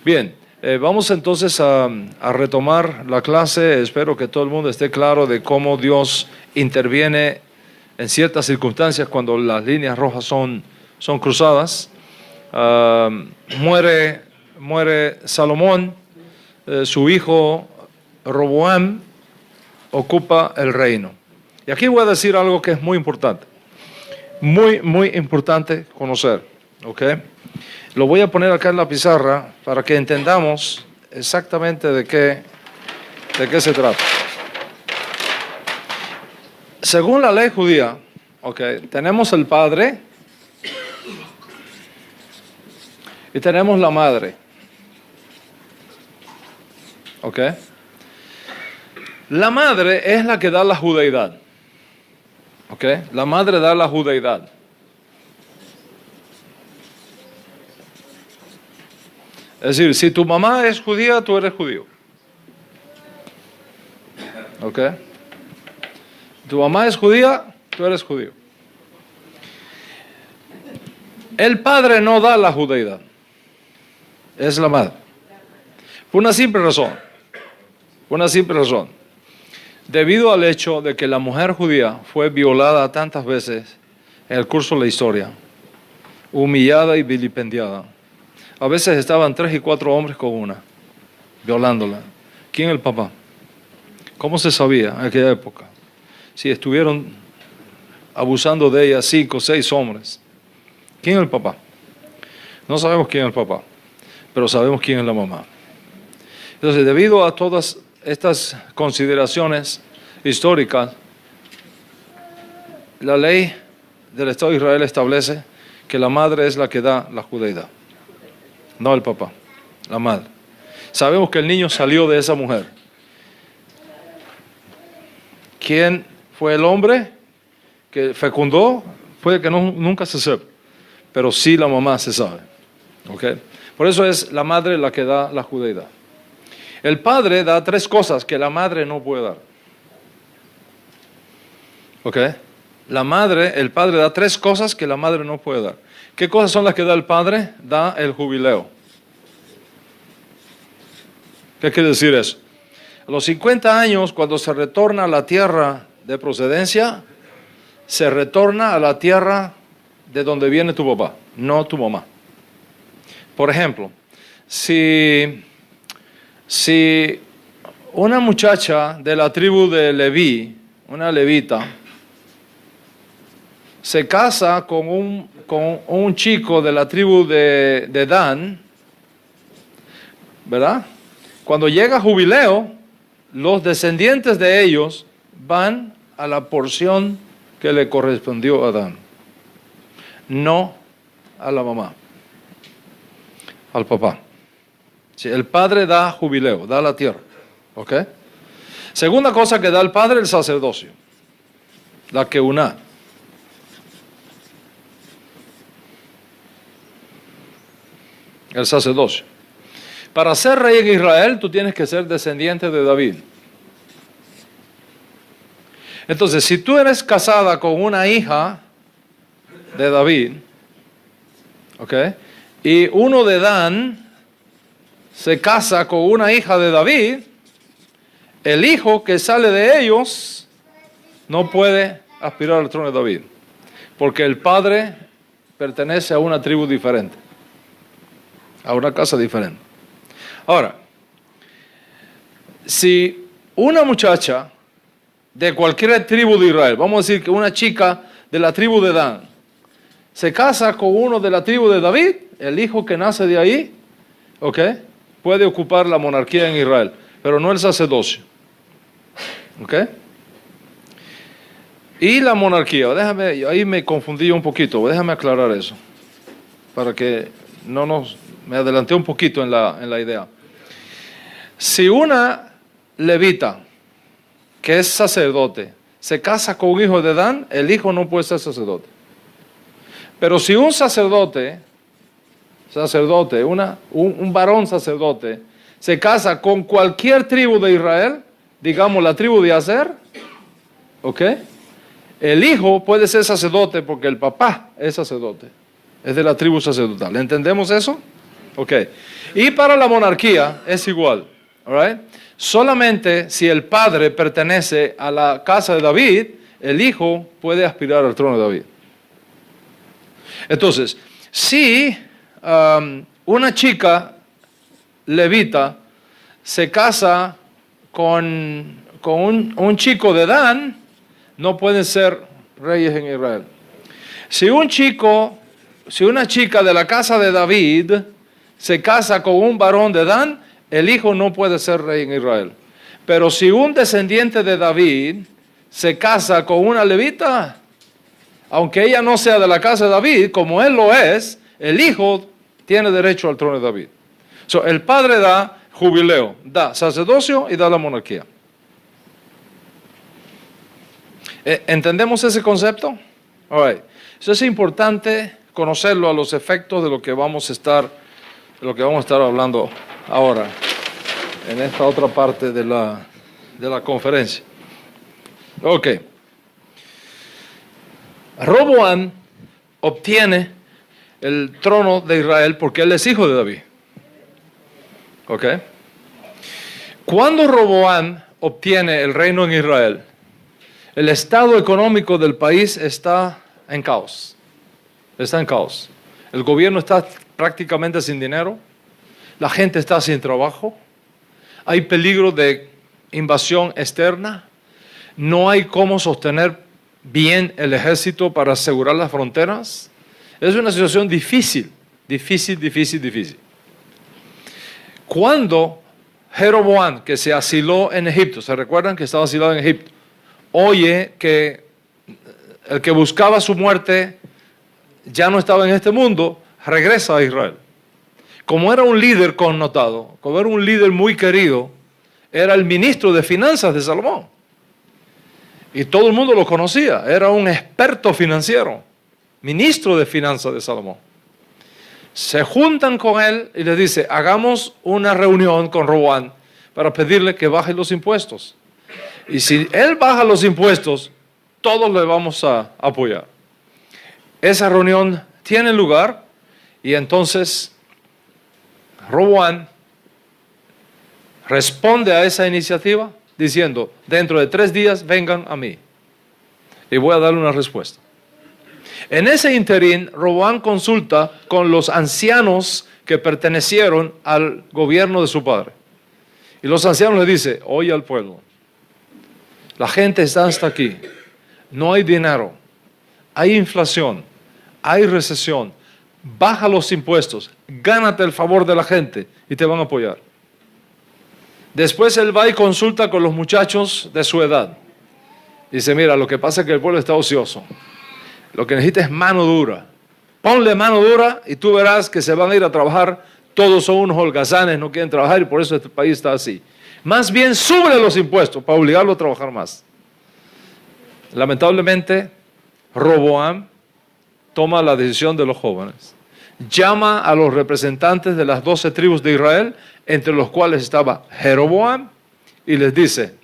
Bien, vamos entonces a retomar la clase. Espero que todo el mundo esté claro de cómo Dios interviene en ciertas circunstancias cuando las líneas rojas son cruzadas. Muere Salomón, su hijo Roboam ocupa el reino. Y aquí voy a decir algo que es muy importante, muy importante conocer, ¿ok? Lo voy a poner acá en la pizarra para que entendamos exactamente de qué se trata. Según la ley judía, okay, tenemos el padre y tenemos la madre. Okay. La madre es la que da la judeidad. Okay. La madre da la judeidad. Es decir, si tu mamá es judía, tú eres judío. ¿Ok? Tu mamá es judía, tú eres judío. El padre no da la judeidad. Es la madre. Por una simple razón. Debido al hecho de que la mujer judía fue violada tantas veces en el curso de la historia, humillada y vilipendiada. A veces estaban 3 y 4 hombres con una, violándola. ¿Quién es el papá? ¿Cómo se sabía en aquella época? Si estuvieron abusando de ella 5 o 6 hombres. ¿Quién es el papá? No sabemos quién es el papá, pero sabemos quién es la mamá. Entonces, debido a todas estas consideraciones históricas, la ley del Estado de Israel establece que la madre es la que da la judeidad. No el papá, la madre. Sabemos que el niño salió de esa mujer. ¿Quién fue el hombre que fecundó? Puede que nunca se sepa, pero sí la mamá se sabe. ¿Okay? Por eso es la madre la que da la judeidad. El padre da 3 cosas que la madre no puede dar. ¿Okay? El padre da 3 cosas que la madre no puede dar. ¿Qué cosas son las que da el padre? Da el jubileo. ¿Qué quiere decir eso? A los 50 años, cuando se retorna a la tierra de procedencia, se retorna a la tierra de donde viene tu papá, no tu mamá. Por ejemplo, si una muchacha de la tribu de Leví, una levita, se casa con un chico de la tribu de Dan, ¿verdad? Cuando llega jubileo, los descendientes de ellos van a la porción que le correspondió a Dan, no a la mamá, al papá. Sí, el padre da jubileo, da la tierra. ¿Ok? Segunda cosa que da el padre, el sacerdocio, la keuná. El sacerdocio. Para ser rey en Israel, tú tienes que ser descendiente de David. Entonces, si tú eres casada con una hija de David, ¿ok? Y uno de Dan se casa con una hija de David, el hijo que sale de ellos no puede aspirar al trono de David, porque el padre pertenece a una tribu diferente, a una casa diferente. Ahora, si una muchacha de cualquier tribu de Israel, vamos a decir que una chica de la tribu de Dan, se casa con uno de la tribu de David, el hijo que nace de ahí, ¿ok? Puede ocupar la monarquía en Israel, pero no el sacerdocio. ¿Ok? Y la monarquía, ahí me confundí un poquito, déjame aclarar eso, para que me adelanté un poquito en la idea. Si una levita, que es sacerdote, se casa con un hijo de Dan, el hijo no puede ser sacerdote. Pero si un sacerdote, un varón sacerdote, se casa con cualquier tribu de Israel, digamos la tribu de Aser, ¿ok? El hijo puede ser sacerdote porque el papá es sacerdote, es de la tribu sacerdotal. ¿Entendemos eso? Ok. Y para la monarquía es igual. All right? Solamente si el padre pertenece a la casa de David, el hijo puede aspirar al trono de David. Entonces, si una chica levita se casa con un chico de Dan, no pueden ser reyes en Israel. Si una chica de la casa de David se casa con un varón de Dan, el hijo no puede ser rey en Israel. Pero si un descendiente de David se casa con una levita, aunque ella no sea de la casa de David, como él lo es, el hijo tiene derecho al trono de David. So, el padre da jubileo, da sacerdocio y da la monarquía. ¿Entendemos ese concepto? All right. Eso es importante conocerlo a los efectos de lo que vamos a estar hablando ahora, en esta otra parte de la conferencia. Ok. Roboam obtiene el trono de Israel porque él es hijo de David. Ok. Cuando Roboam obtiene el reino en Israel, el estado económico del país está en caos. Está en caos. El gobierno está prácticamente sin dinero. La gente está sin trabajo. Hay peligro de invasión externa. No hay cómo sostener bien el ejército para asegurar las fronteras. Es una situación difícil. Cuando Jeroboam, que se asiló en Egipto, ¿se recuerdan que estaba asilado en Egipto? Oye que el que buscaba su muerte ya no estaba en este mundo, regresa a Israel. Como era un líder connotado, como era un líder muy querido, era el ministro de finanzas de Salomón. Y todo el mundo lo conocía, era un experto financiero, ministro de finanzas de Salomón. Se juntan con él y le dice, hagamos una reunión con Roboam para pedirle que baje los impuestos. Y si él baja los impuestos, todos le vamos a apoyar. Esa reunión tiene lugar y entonces Roboam responde a esa iniciativa diciendo, dentro de 3 días vengan a mí y voy a darle una respuesta. En ese interín, Roboam consulta con los ancianos que pertenecieron al gobierno de su padre. Y los ancianos le dicen, oye al pueblo, la gente está hasta aquí, no hay dinero, hay inflación, hay recesión, baja los impuestos, gánate el favor de la gente y te van a apoyar. Después él va y consulta con los muchachos de su edad. Dice, mira, lo que pasa es que el pueblo está ocioso. Lo que necesita es mano dura. Ponle mano dura y tú verás que se van a ir a trabajar. Todos son unos holgazanes, no quieren trabajar y por eso este país está así. Más bien sube los impuestos para obligarlo a trabajar más. Lamentablemente, Roboam toma la decisión de los jóvenes. Llama a los representantes de las 12 tribus de Israel, entre los cuales estaba Jeroboam, y les dice,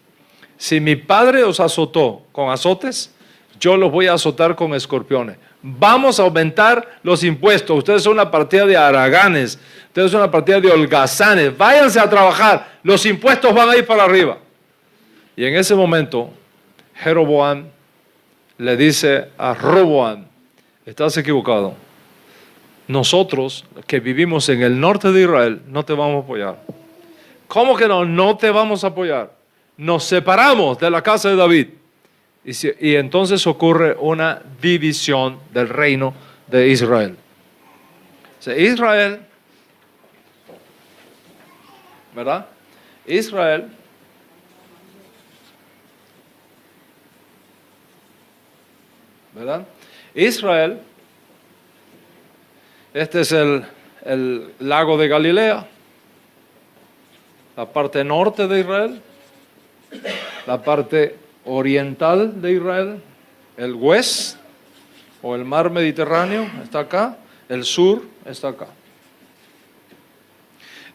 si mi padre os azotó con azotes, yo los voy a azotar con escorpiones. Vamos a aumentar los impuestos. Ustedes son una partida de haraganes, ustedes son una partida de holgazanes. Váyanse a trabajar, los impuestos van a ir para arriba. Y en ese momento, Jeroboam le dice a Roboam, estás equivocado. Nosotros que vivimos en el norte de Israel no te vamos a apoyar. ¿Cómo que no? No te vamos a apoyar. Nos separamos de la casa de David. Y entonces ocurre una división del reino de Israel. O sea, Israel, ¿verdad? Israel ¿verdad? Israel, este es el lago de Galilea, la parte norte de Israel, la parte oriental de Israel, el west o el mar Mediterráneo está acá, el sur está acá.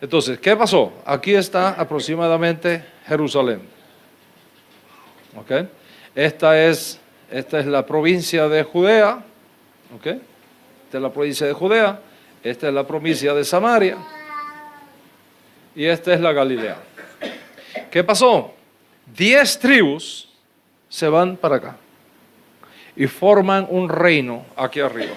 Entonces, ¿qué pasó? Aquí está aproximadamente Jerusalén. ¿Ok? Esta es la provincia de Judea. ¿Ok? Esta es la provincia de Judea. Esta es la provincia de Samaria. y esta es la Galilea. ¿Qué pasó? 10 tribus se van para acá y forman un reino aquí arriba.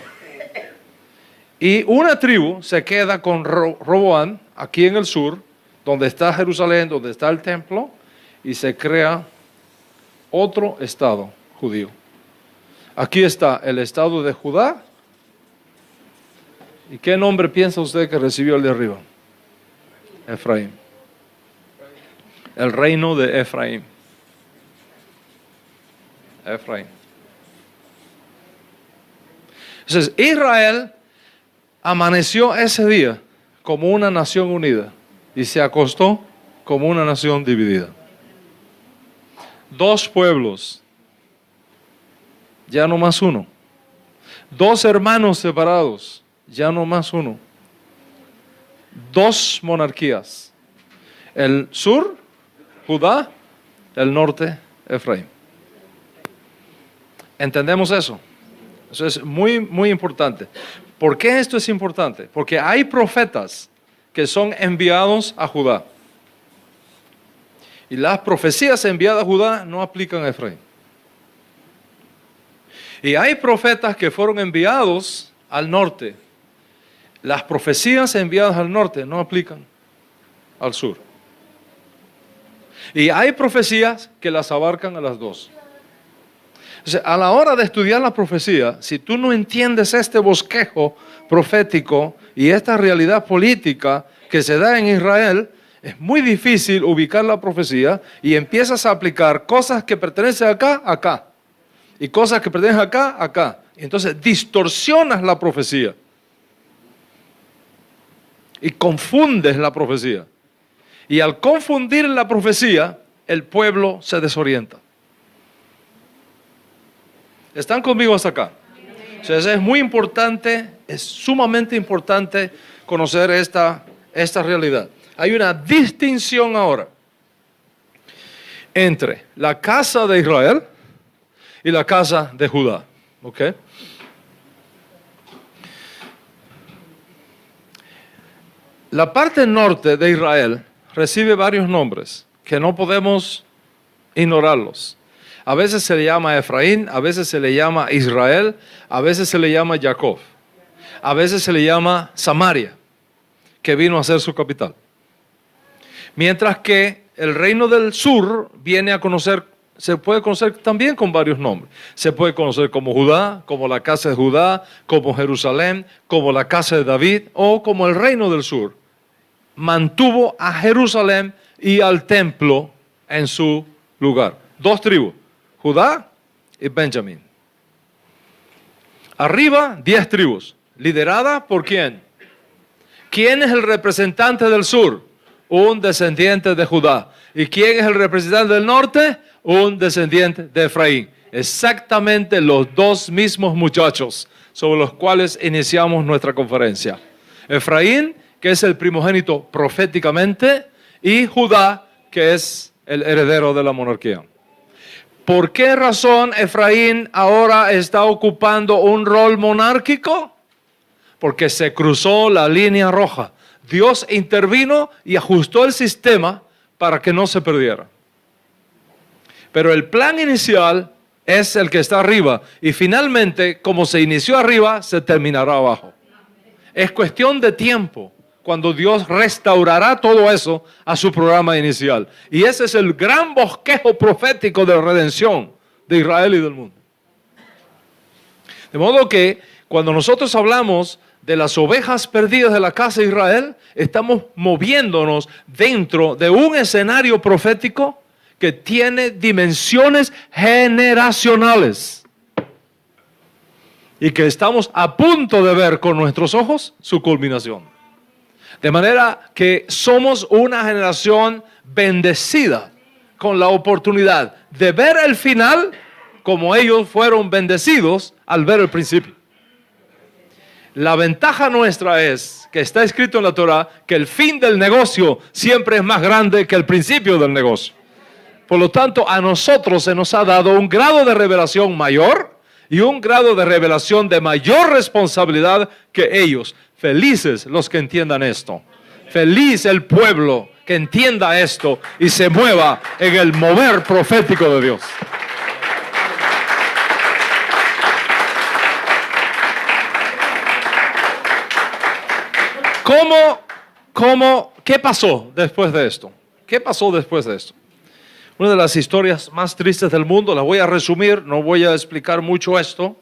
Y una tribu se queda con Roboam aquí en el sur, donde está Jerusalén, donde está el templo, y se crea otro estado judío. Aquí está el estado de Judá. ¿Y qué nombre piensa usted que recibió el de arriba? Efraín. El reino de Efraín. Efraín. Entonces, Israel amaneció ese día como una nación unida y se acostó como una nación dividida. 2 pueblos, ya no más uno. 2 hermanos separados, ya no más uno. 2 monarquías. El sur, Judá, el norte, Efraín. ¿Entendemos eso? Eso es muy, muy importante. ¿Por qué esto es importante? Porque hay profetas que son enviados a Judá. Y las profecías enviadas a Judá no aplican a Efraín. Y hay profetas que fueron enviados al norte. Las profecías enviadas al norte no aplican al sur. Y hay profecías que las abarcan a las dos. O sea, a la hora de estudiar la profecía, si tú no entiendes este bosquejo profético y esta realidad política que se da en Israel, es muy difícil ubicar la profecía y empiezas a aplicar cosas que pertenecen acá, acá. Y cosas que pertenecen acá, acá. Entonces distorsionas la profecía. Y confundes la profecía. Y al confundir la profecía, el pueblo se desorienta. ¿Están conmigo hasta acá? Entonces es muy importante, es sumamente importante conocer esta realidad. Hay una distinción ahora entre la casa de Israel y la casa de Judá. ¿Ok? La parte norte de Israel recibe varios nombres que no podemos ignorarlos. A veces se le llama Efraín, a veces se le llama Israel, a veces se le llama Jacob, a veces se le llama Samaria, que vino a ser su capital. Mientras que el reino del sur viene a conocer, se puede conocer también con varios nombres. Se puede conocer como Judá, como la casa de Judá, como Jerusalén, como la casa de David o como el reino del sur. Mantuvo a Jerusalén y al templo en su lugar. 2 tribus, Judá y Benjamín. Arriba, 10 tribus. ¿Liderada por quién? ¿Quién es el representante del sur? Un descendiente de Judá. ¿Y quién es el representante del norte? Un descendiente de Efraín. Exactamente los 2 mismos muchachos sobre los cuales iniciamos nuestra conferencia. Efraín, que es el primogénito proféticamente, y Judá, que es el heredero de la monarquía. ¿Por qué razón Efraín ahora está ocupando un rol monárquico? Porque se cruzó la línea roja. Dios intervino y ajustó el sistema para que no se perdiera. Pero el plan inicial es el que está arriba. Y finalmente, como se inició arriba, se terminará abajo. Es cuestión de tiempo cuando Dios restaurará todo eso a su programa inicial. Y ese es el gran bosquejo profético de redención de Israel y del mundo. De modo que cuando nosotros hablamos de las ovejas perdidas de la casa de Israel, estamos moviéndonos dentro de un escenario profético que tiene dimensiones generacionales y que estamos a punto de ver con nuestros ojos su culminación. De manera que somos una generación bendecida con la oportunidad de ver el final como ellos fueron bendecidos al ver el principio. La ventaja nuestra es que está escrito en la Torah que el fin del negocio siempre es más grande que el principio del negocio. Por lo tanto, a nosotros se nos ha dado un grado de revelación mayor y un grado de revelación de mayor responsabilidad que ellos. Felices los que entiendan esto. Feliz el pueblo que entienda esto y se mueva en el mover profético de Dios. ¿Qué pasó después de esto? ¿Qué pasó después de esto? Una de las historias más tristes del mundo, la voy a resumir, no voy a explicar mucho esto,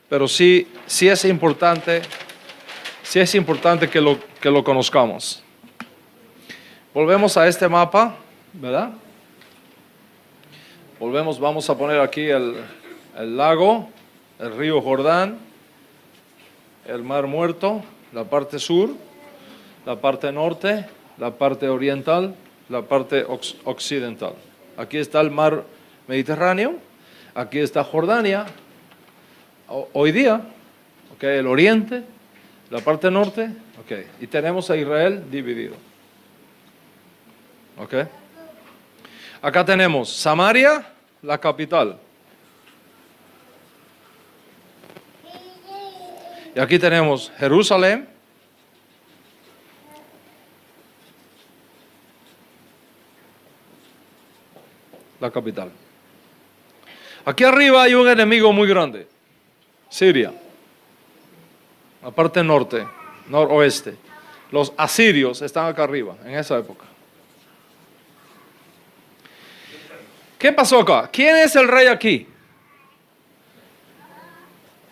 pero sí es importante que lo conozcamos. Volvemos a este mapa, ¿verdad? Vamos a poner aquí el lago, el río Jordán, el Mar Muerto, la parte sur, la parte norte, la parte oriental, la parte occidental. Aquí está el mar Mediterráneo, aquí está Jordania, hoy día, okay, el oriente, la parte norte, okay, y tenemos a Israel dividido. Okay. Acá tenemos Samaria, la capital. Y aquí tenemos Jerusalén. La capital. Aquí arriba hay un enemigo muy grande, Siria, la parte norte, noroeste. Los asirios están acá arriba, en esa época. ¿Qué pasó acá? ¿Quién es el rey aquí?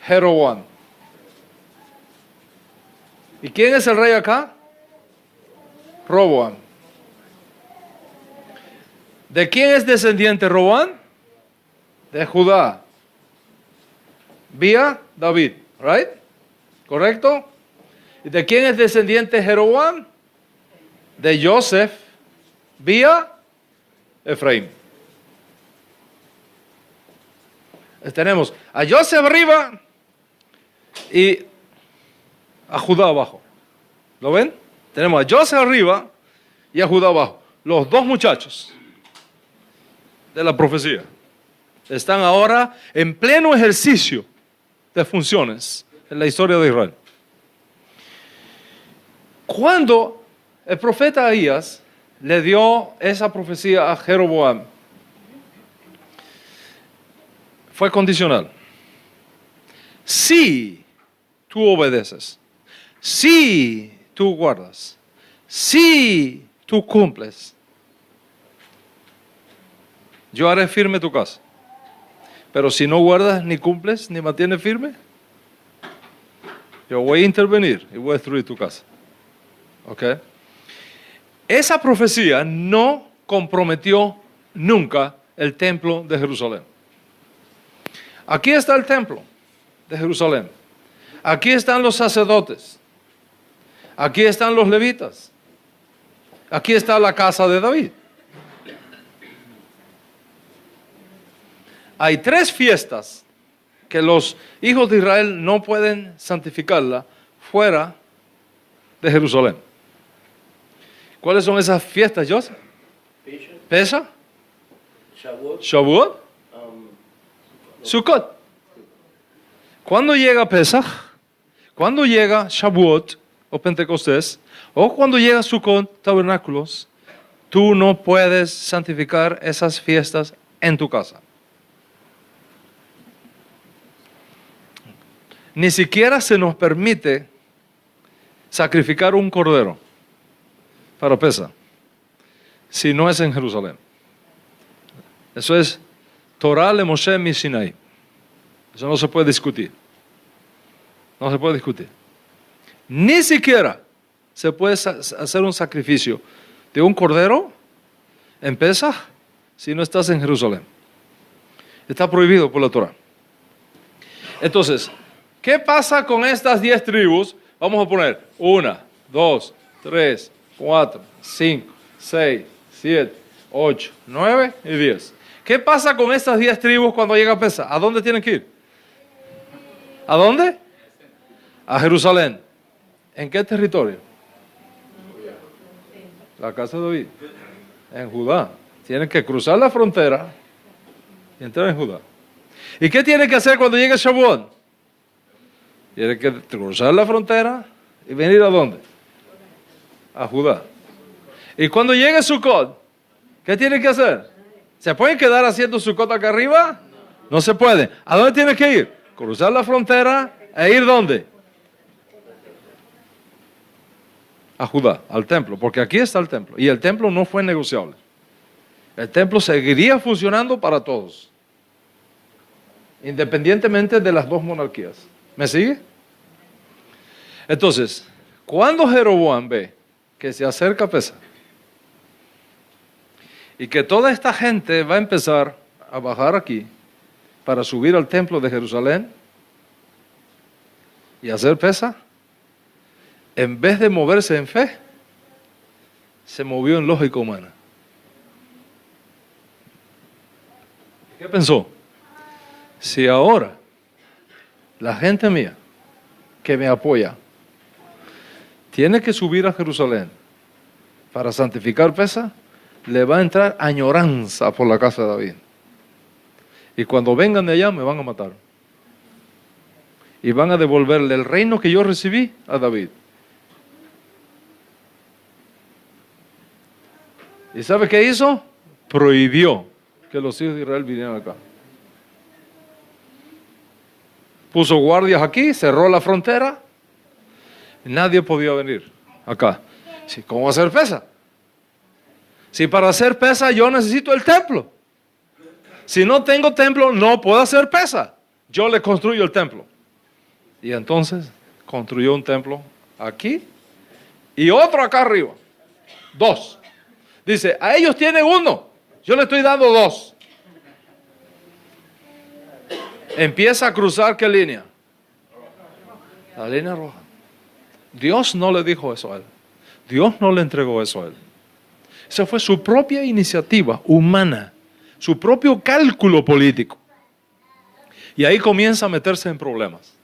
Jeroboam. ¿Y quién es el rey acá? Roboam. ¿De quién es descendiente Roboam? De Judá. Vía David, right? ¿Correcto? ¿Y de quién es descendiente Jeroboam? De Joseph, vía Efraín. Tenemos a Joseph arriba y a Judá abajo. ¿Lo ven? Tenemos a Joseph arriba y a Judá abajo. Los dos muchachos de la profecía están ahora en pleno ejercicio de funciones en la historia de Israel. Cuando el profeta Ahías le dio esa profecía a Jeroboam, fue condicional. Si tú obedeces, si tú guardas, si tú cumples, yo haré firme tu casa. Pero si no guardas, ni cumples, ni mantienes firme, yo voy a intervenir y voy a destruir tu casa. ¿Ok? Esa profecía no comprometió nunca el templo de Jerusalén. Aquí está el templo de Jerusalén. Aquí están los sacerdotes. Aquí están los levitas. Aquí está la casa de David. Hay 3 fiestas que los hijos de Israel no pueden santificarla fuera de Jerusalén. ¿Cuáles son esas fiestas, Joseph? Pesach, Shavuot, Sukkot. ¿Cuándo llega Pesach? ¿Cuándo llega Shavuot o Pentecostés? ¿O cuando llega Sukkot, tabernáculos? Tú no puedes santificar esas fiestas en tu casa. Ni siquiera se nos permite sacrificar un cordero para Pesach si no es en Jerusalén. Eso es Torah le Moshe mi Sinai. Eso no se puede discutir. No se puede discutir. Ni siquiera se puede hacer un sacrificio de un cordero en Pesach si no estás en Jerusalén. Está prohibido por la Torah. Entonces, ¿qué pasa con estas 10 tribus? Vamos a poner 1, 2, 3, 4, 5, 6, 7, 8, 9 y 10. ¿Qué pasa con estas 10 tribus cuando llega a Pesach? ¿A dónde tienen que ir? ¿A dónde? A Jerusalén. ¿En qué territorio? La casa de David. En Judá. Tienen que cruzar la frontera y entrar en Judá. ¿Y qué tienen que hacer cuando llegue Shavuot? Tienen que cruzar la frontera y venir ¿a dónde? a Judá. Y cuando llegue Sucot, ¿qué tiene que hacer? ¿Se pueden quedar haciendo Sucot acá arriba? No se puede. ¿A dónde tiene que ir? Cruzar la frontera e ir ¿dónde? A Judá, al templo, porque aquí está el templo. Y el templo no fue negociable. El templo seguiría funcionando para todos, independientemente de las dos monarquías. ¿Me sigue? Entonces, cuando Jeroboam ve que se acerca Pesaj y que toda esta gente va a empezar a bajar aquí para subir al templo de Jerusalén y hacer Pesaj, en vez de moverse en fe, se movió en lógica humana. ¿Qué pensó? Si ahora la gente mía que me apoya tiene que subir a Jerusalén para santificar Pesaj, le va a entrar añoranza por la casa de David. Y cuando vengan de allá me van a matar. Y van a devolverle el reino que yo recibí a David. ¿Y sabe qué hizo? Prohibió que los hijos de Israel vinieran acá. Puso guardias aquí, cerró la frontera. Nadie podía venir acá. ¿Cómo va a hacer Pesaj? Si para hacer Pesaj yo necesito el templo. Si no tengo templo, no puedo hacer Pesaj. Yo le construyo el templo. Y entonces construyó un templo aquí y otro acá arriba. 2. Dice, a ellos tienen 1, yo le estoy dando 2. Empieza a cruzar, ¿qué línea? La línea roja. Dios no le dijo eso a él. Dios no le entregó eso a él. Esa fue su propia iniciativa humana, su propio cálculo político. Y ahí comienza a meterse en problemas.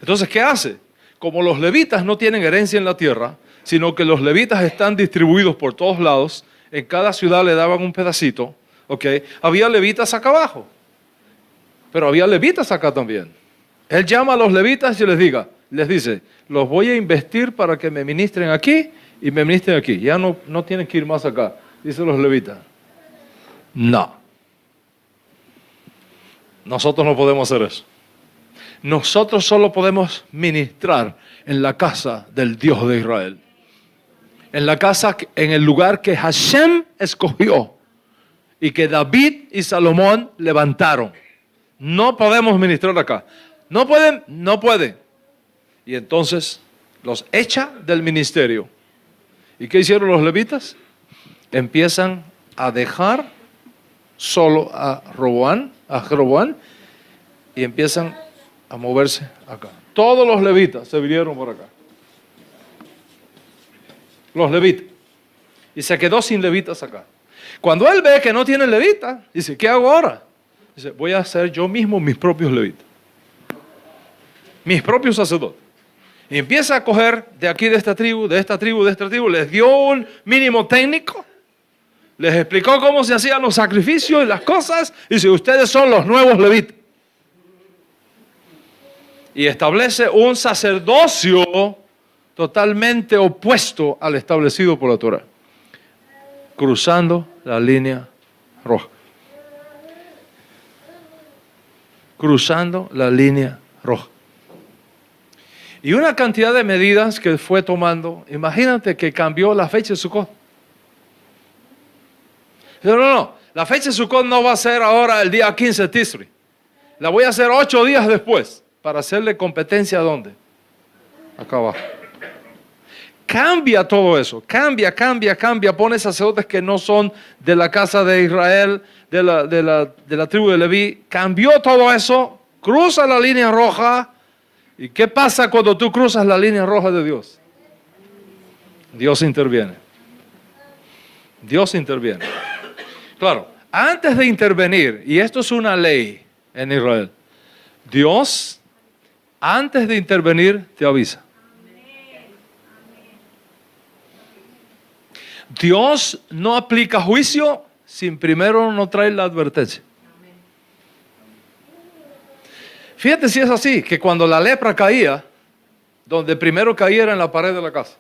Entonces, ¿qué hace? Como los levitas no tienen herencia en la tierra, sino que los levitas están distribuidos por todos lados, en cada ciudad le daban un pedacito, ¿ok? Había levitas acá abajo, pero había levitas acá también. Él llama a los levitas y les dice, los voy a investir para que me ministren aquí y me ministren aquí. Ya no tienen que ir más acá, dicen los levitas. No. Nosotros no podemos hacer eso. Nosotros solo podemos ministrar en la casa del Dios de Israel. En la casa, en el lugar que Hashem escogió y que David y Salomón levantaron. No podemos ministrar acá. No pueden. Y entonces los echa del ministerio. ¿Y qué hicieron los levitas? Empiezan a dejar solo a Jeroboam y empiezan a moverse acá. Todos los levitas se vinieron por acá. Los levitas. Y se quedó sin levitas acá. Cuando él ve que no tiene levitas, dice, ¿qué hago ahora? Dice, voy a hacer yo mismo mis propios levitas. Mis propios sacerdotes. Y empieza a coger de aquí, de esta tribu, de esta tribu, de esta tribu. Les dio un mínimo técnico. Les explicó cómo se hacían los sacrificios y las cosas. Y dice, ustedes son los nuevos levitas. Y establece un sacerdocio totalmente opuesto al establecido por la Torah, cruzando la línea roja. Cruzando la línea roja. Y una cantidad de medidas que fue tomando. Imagínate que cambió la fecha de Sukkot. No, la fecha de Sukkot no va a ser ahora el día 15 de Tisri. La voy a hacer 8 días después, para hacerle competencia ¿a dónde? Acá abajo. Cambia todo eso, cambia, pone sacerdotes que no son de la casa de Israel, de la tribu de Leví, cambió todo eso, cruza la línea roja. ¿Y qué pasa cuando tú cruzas la línea roja de Dios? Dios interviene. Dios interviene. Claro, antes de intervenir, y esto es una ley en Israel, Dios, antes de intervenir, te avisa. Dios no aplica juicio sin primero no traer la advertencia. Fíjate si es así, que cuando la lepra caía, donde primero caía era en la pared de la casa.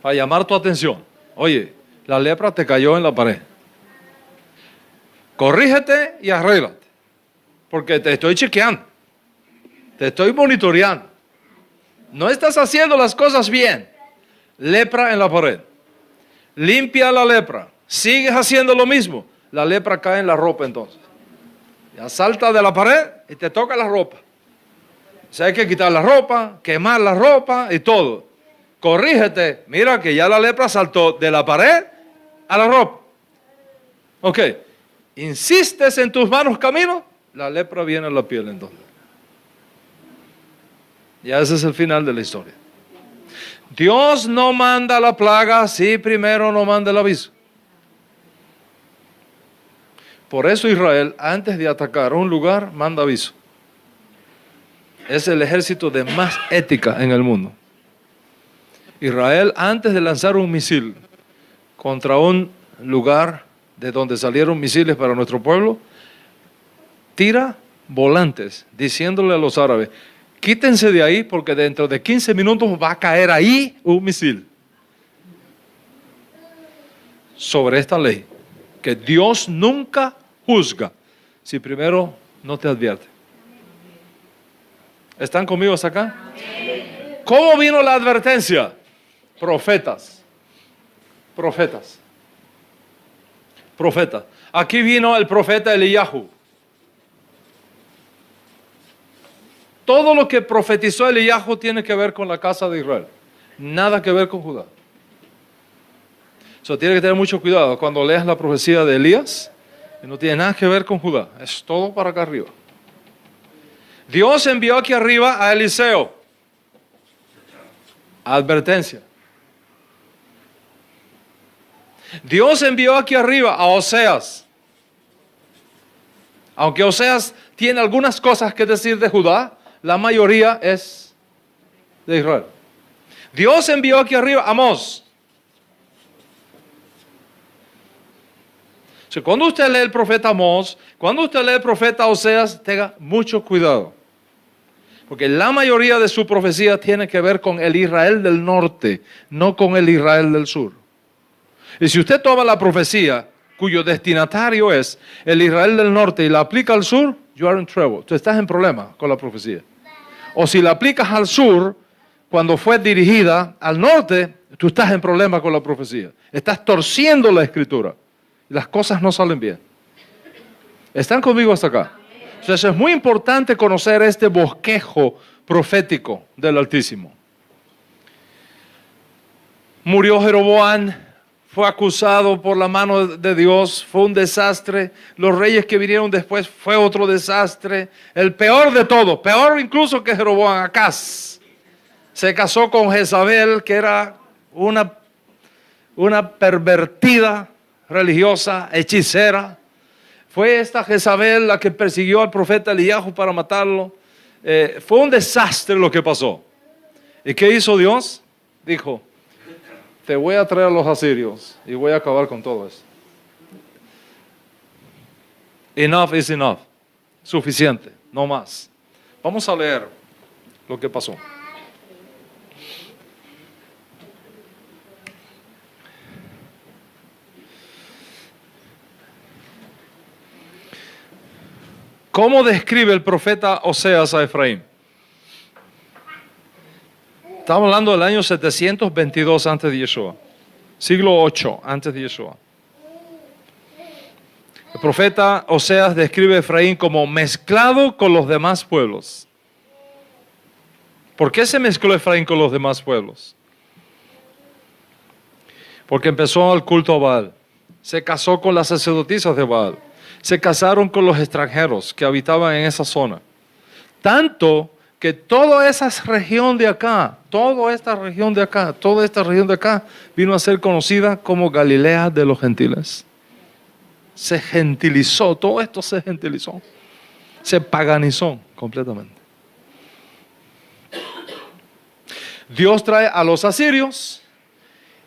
para llamar tu atención. Oye, la lepra te cayó en la pared. Corrígete y arréglate, porque te estoy chequeando, te estoy monitoreando. No estás haciendo las cosas bien. Lepra en la pared. Limpia la lepra. Sigues haciendo lo mismo. La lepra cae en la ropa entonces. Ya salta de la pared y te toca la ropa. O sea, hay que quitar la ropa, quemar la ropa y todo. Corrígete. Mira que ya la lepra saltó de la pared a la ropa. Ok. Insistes en tus malos caminos, la lepra viene a la piel entonces. Ya ese es el final de la historia. Dios no manda la plaga si primero no manda el aviso. Por eso Israel, antes de atacar un lugar, manda aviso. Es el ejército de más ética en el mundo. Israel, antes de lanzar un misil contra un lugar de donde salieron misiles para nuestro pueblo, tira volantes diciéndole a los árabes: quítense de ahí porque dentro de 15 minutos va a caer ahí un misil. Sobre esta ley, que Dios nunca juzga si primero no te advierte. ¿Están conmigo hasta acá? ¿Cómo vino la advertencia? Profetas. Aquí vino el profeta Eliyahu. Todo lo que profetizó Eliyahu tiene que ver con la casa de Israel. Nada que ver con Judá. Eso tiene que tener mucho cuidado cuando leas la profecía de Elías. No tiene nada que ver con Judá. Es todo para acá arriba. Dios envió aquí arriba a Eliseo. Advertencia. Dios envió aquí arriba a Oseas. Aunque Oseas tiene algunas cosas que decir de Judá, la mayoría es de Israel. Dios envió aquí arriba a Amós. O sea, cuando usted lee el profeta Amós, cuando usted lee el profeta Oseas, tenga mucho cuidado. Porque la mayoría de su profecía tiene que ver con el Israel del norte, no con el Israel del sur. Y si usted toma la profecía cuyo destinatario es el Israel del norte y la aplica al sur, you are in trouble. Tú estás en problema con la profecía. O si la aplicas al sur, cuando fue dirigida al norte, tú estás en problema con la profecía. Estás torciendo la escritura. Las cosas no salen bien. ¿Están conmigo hasta acá? Entonces es muy importante conocer este bosquejo profético del Altísimo. Murió Jeroboam, fue acusado por la mano de Dios, fue un desastre. Los reyes que vinieron después fue otro desastre. El peor de todo, peor incluso que Jeroboam, Acaz, se casó con Jezabel, que era una pervertida religiosa, hechicera. Fue esta Jezabel la que persiguió al profeta Eliyahu para matarlo. Fue un desastre lo que pasó. ¿Y qué hizo Dios? Dijo: te voy a traer a los asirios y voy a acabar con todo eso. Enough is enough. Suficiente, no más. Vamos a leer lo que pasó. ¿Cómo describe el profeta Oseas a Efraín? Estamos hablando del año 722 antes de Yeshua, siglo 8 antes de Yeshua. El profeta Oseas describe a Efraín como mezclado con los demás pueblos. ¿Por qué se mezcló Efraín con los demás pueblos? Porque empezó el culto a Baal, se casó con las sacerdotisas de Baal, se casaron con los extranjeros que habitaban en esa zona. Tanto que toda esa región de acá, toda esta región de acá vino a ser conocida como Galilea de los gentiles. Se gentilizó, todo esto se gentilizó, se paganizó completamente. Dios trae a los asirios.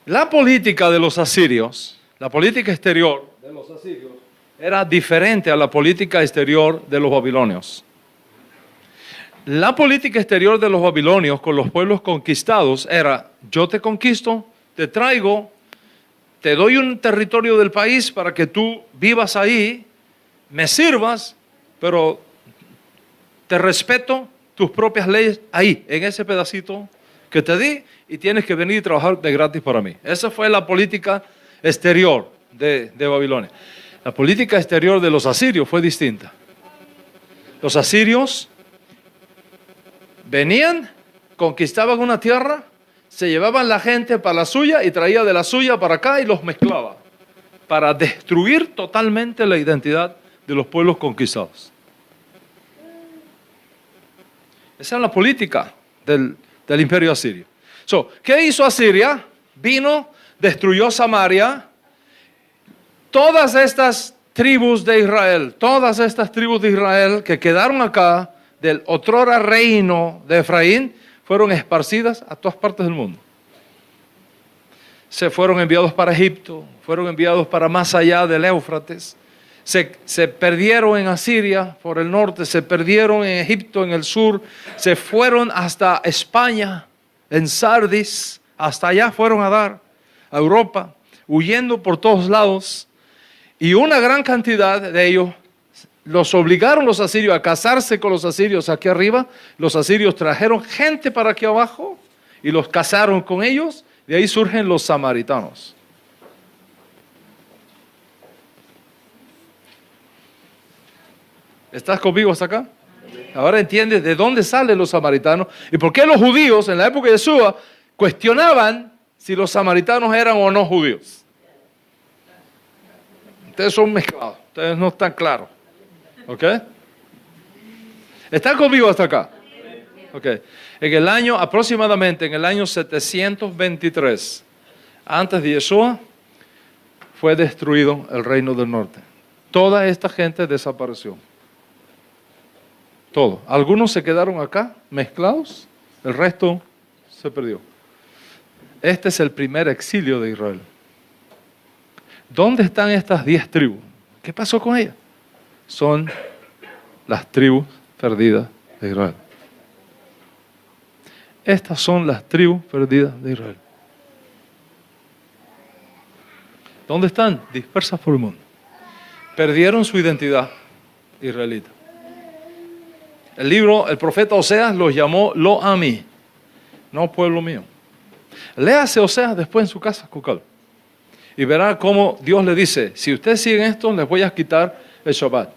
La política de los asirios, la política exterior de los asirios, era diferente a la política exterior de los babilonios. La política exterior de los babilonios con los pueblos conquistados era: yo te conquisto, te traigo, te doy un territorio del país para que tú vivas ahí, me sirvas, pero te respeto tus propias leyes ahí, en ese pedacito que te di, y tienes que venir y trabajar de gratis para mí. Esa fue la política exterior de Babilonia. La política exterior de los asirios fue distinta. Los asirios venían, conquistaban una tierra, se llevaban la gente para la suya y traía de la suya para acá y los mezclaba para destruir totalmente la identidad de los pueblos conquistados. Esa es la política del imperio asirio. ¿Qué hizo Asiria? Vino, destruyó Samaria. Todas estas tribus de Israel que quedaron acá, del otrora reino de Efraín, fueron esparcidas a todas partes del mundo. Se fueron enviados para Egipto, fueron enviados para más allá del Éufrates. Se perdieron en Asiria por el norte, se perdieron en Egipto en el sur, se fueron hasta España, en Sardis, hasta allá fueron a dar, a Europa, huyendo por todos lados. Y una gran cantidad de ellos los obligaron los asirios a casarse con los asirios aquí arriba. Los asirios trajeron gente para aquí abajo y los casaron con ellos. De ahí surgen los samaritanos. ¿Estás conmigo hasta acá? Ahora entiendes de dónde salen los samaritanos y por qué los judíos en la época de Yeshua cuestionaban si los samaritanos eran o no judíos. Ustedes son mezclados, ustedes no están claros. ¿Ok? ¿Están conmigo hasta acá? Ok. Aproximadamente en el año 723, antes de Yeshua, fue destruido el reino del norte. Toda esta gente desapareció. Todo. Algunos se quedaron acá, mezclados, el resto se perdió. Este es el primer exilio de Israel. ¿Dónde están estas 10 tribus? ¿Qué pasó con ellas? Son las tribus perdidas de Israel. Estas son las tribus perdidas de Israel. ¿Dónde están? Dispersas por el mundo. Perdieron su identidad israelita. El profeta Oseas los llamó Lo Ami, no pueblo mío. Léase Oseas después en su casa, Cucal. Y verá cómo Dios le dice, si ustedes siguen esto, les voy a quitar el Shabbat.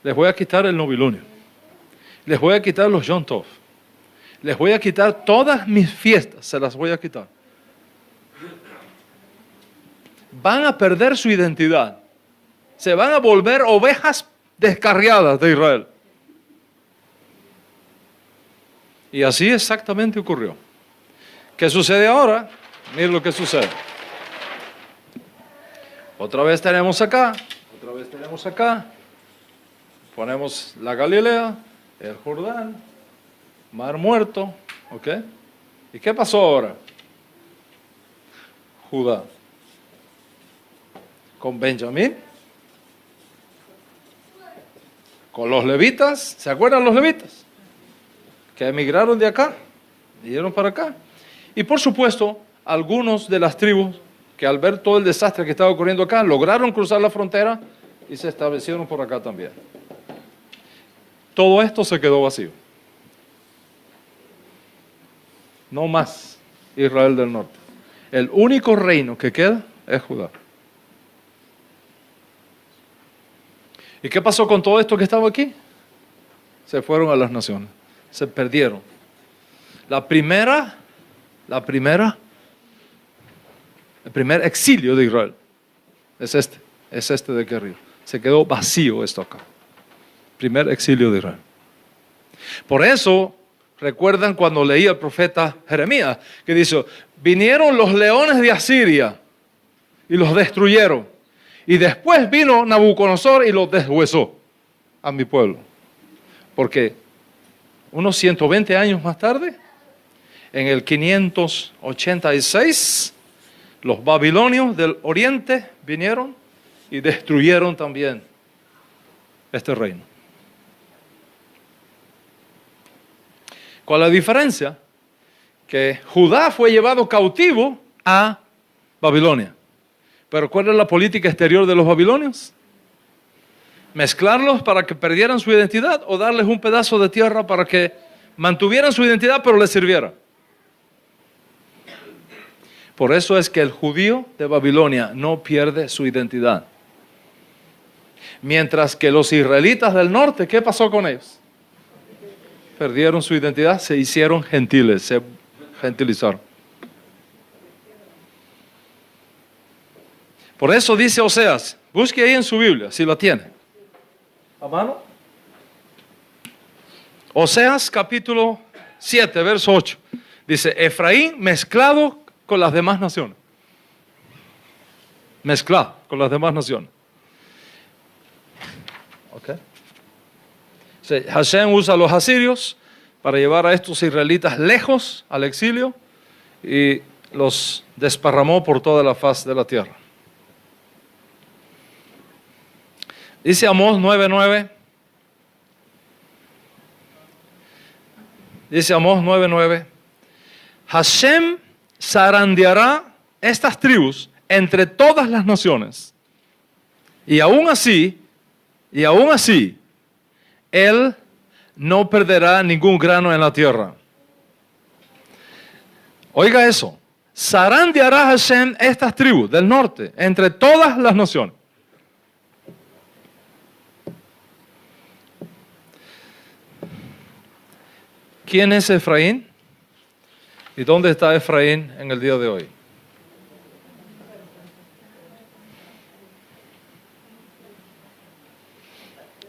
Les voy a quitar el novilunio. Les voy a quitar los Yom Tov. Les voy a quitar todas mis fiestas, se las voy a quitar. Van a perder su identidad. Se van a volver ovejas descarriadas de Israel. Y así exactamente ocurrió. ¿Qué sucede ahora? Miren lo que sucede. Otra vez tenemos acá, ponemos la Galilea, el Jordán, Mar Muerto, ¿ok? ¿Y qué pasó ahora? Judá, con Benjamín, con los levitas, ¿se acuerdan los levitas? Que emigraron de acá, vinieron para acá. Y por supuesto, algunos de las tribus que al ver todo el desastre que estaba ocurriendo acá, lograron cruzar la frontera y se establecieron por acá también. Todo esto se quedó vacío. No más Israel del norte. El único reino que queda es Judá. ¿Y qué pasó con todo esto que estaba aquí? Se fueron a las naciones. Se perdieron. El primer exilio de Israel es este de aquí arriba. Se quedó vacío esto acá. Primer exilio de Israel. Por eso, recuerdan cuando leía el profeta Jeremías, que dice, vinieron los leones de Asiria y los destruyeron. Y después vino Nabucodonosor y los deshuesó a mi pueblo. Porque unos 120 años más tarde, en el 586, los babilonios del oriente vinieron y destruyeron también este reino. ¿Cuál es la diferencia? que Judá fue llevado cautivo a Babilonia. Pero ¿cuál era la política exterior de los babilonios? Mezclarlos para que perdieran su identidad o darles un pedazo de tierra para que mantuvieran su identidad pero les sirviera. Por eso es que el judío de Babilonia no pierde su identidad. Mientras que los israelitas del norte, ¿qué pasó con ellos? Perdieron su identidad, se hicieron gentiles, se gentilizaron. Por eso dice Oseas, busque ahí en su Biblia, si la tiene. ¿A mano? Oseas capítulo 7, verso 8. Dice, Efraín mezclado con las demás naciones. Mezclado con las demás naciones. Okay. Hashem usa a los asirios para llevar a estos israelitas lejos al exilio y los desparramó por toda la faz de la tierra. Dice Amós 9:9. Dice Amós 9:9. Hashem zarandeará estas tribus entre todas las naciones. Y aún así, Él no perderá ningún grano en la tierra. Oiga eso. Zarandeará Hashem estas tribus del norte entre todas las naciones. ¿Quién es Efraín? ¿Y dónde está Efraín en el día de hoy?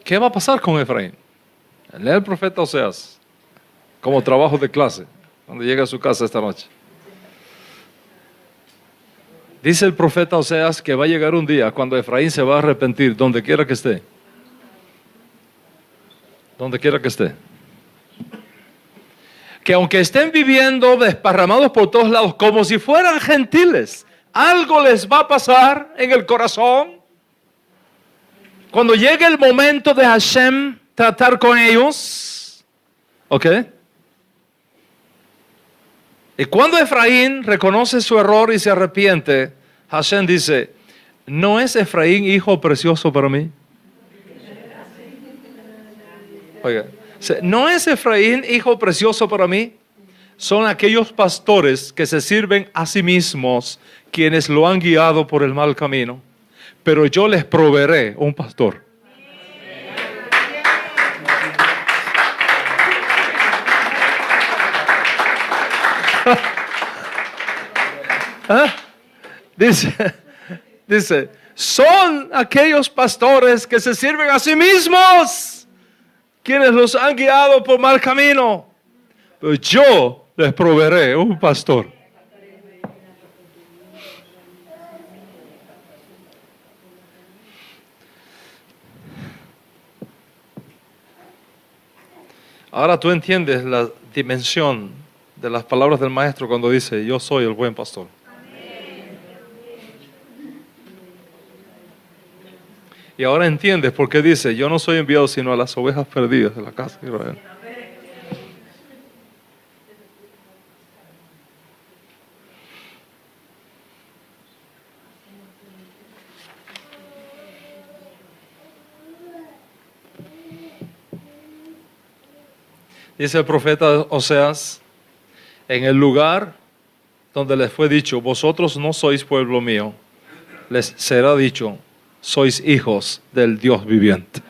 ¿Qué va a pasar con Efraín? Lee el profeta Oseas como trabajo de clase cuando llegue a su casa esta noche. Dice el profeta Oseas que va a llegar un día cuando Efraín se va a arrepentir donde quiera que esté. Donde quiera que esté. Que aunque estén viviendo desparramados por todos lados como si fueran gentiles, algo les va a pasar en el corazón. Cuando llegue el momento de Hashem tratar con ellos, ¿ok? Y cuando Efraín reconoce su error y se arrepiente, Hashem dice, ¿no es Efraín hijo precioso para mí? Oiga, ¿no es Efraín hijo precioso para mí? Son aquellos pastores que se sirven a sí mismos, quienes lo han guiado por el mal camino. Pero yo les proveeré un pastor. ¿Ah? Dice, son aquellos pastores que se sirven a sí mismos, quienes los han guiado por mal camino. Pero yo les proveeré un pastor. Ahora tú entiendes la dimensión de las palabras del maestro cuando dice, yo soy el buen pastor. Y ahora entiendes por qué dice, yo no soy enviado sino a las ovejas perdidas de la casa de Israel. Dice el profeta Oseas, en el lugar donde les fue dicho, vosotros no sois pueblo mío, les será dicho, sois hijos del Dios viviente.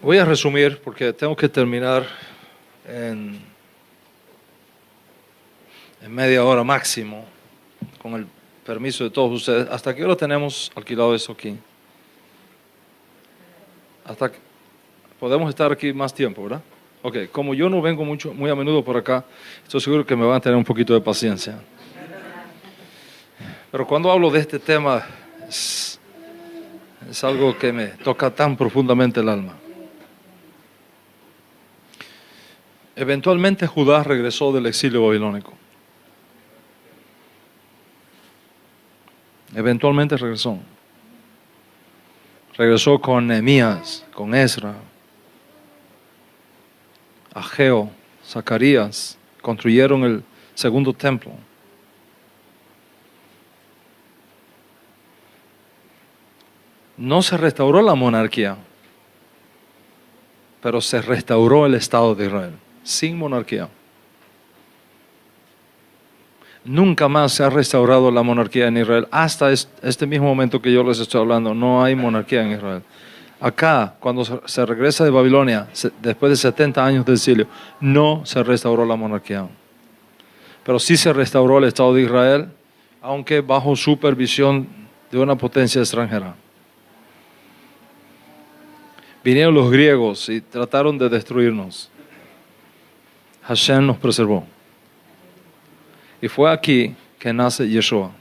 Voy a resumir porque tengo que terminar en media hora máximo, con el permiso de todos ustedes. ¿Hasta qué hora tenemos alquilado eso aquí? Podemos estar aquí más tiempo, ¿verdad? Ok, como yo no vengo muy a menudo por acá, estoy seguro que me van a tener un poquito de paciencia. Pero cuando hablo de este tema, es algo que me toca tan profundamente el alma. Eventualmente Judá regresó del exilio babilónico. Eventualmente regresó. Regresó con Nehemías, con Ezra, Ageo, Zacarías. Construyeron el segundo templo. No se restauró la monarquía, pero se restauró el Estado de Israel, sin monarquía. Nunca más se ha restaurado la monarquía en Israel. Hasta este mismo momento que yo les estoy hablando, no hay monarquía en Israel. Acá, cuando se regresa de Babilonia, después de 70 años de exilio, no se restauró la monarquía. Pero sí se restauró el Estado de Israel, aunque bajo supervisión de una potencia extranjera. Vinieron los griegos y trataron de destruirnos. Hashem nos preservó. Y fue aquí que nace Yeshua.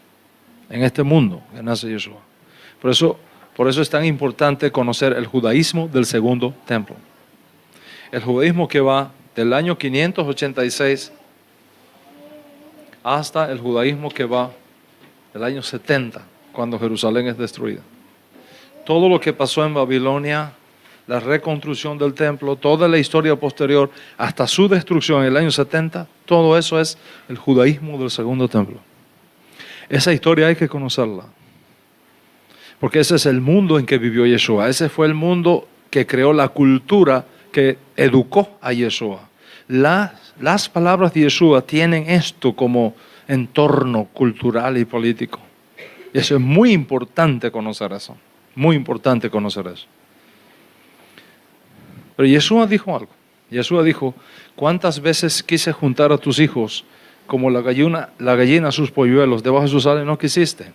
En este mundo que nace Yeshua. Por eso es tan importante conocer el judaísmo del segundo templo. El judaísmo que va del año 586 hasta el judaísmo que va del año 70, cuando Jerusalén es destruida. Todo lo que pasó en Babilonia, la reconstrucción del templo, toda la historia posterior, hasta su destrucción en el año 70, todo eso es el judaísmo del segundo templo. Esa historia hay que conocerla. Porque ese es el mundo en que vivió Yeshua. Ese fue el mundo que creó la cultura que educó a Yeshua. Las palabras de Yeshua tienen esto como entorno cultural y político. Y eso es muy importante conocer eso. Muy importante conocer eso. Pero Yeshua dijo algo. Yeshua dijo, ¿cuántas veces quise juntar a tus hijos como la gallina a sus polluelos debajo de sus alas y no quisiste?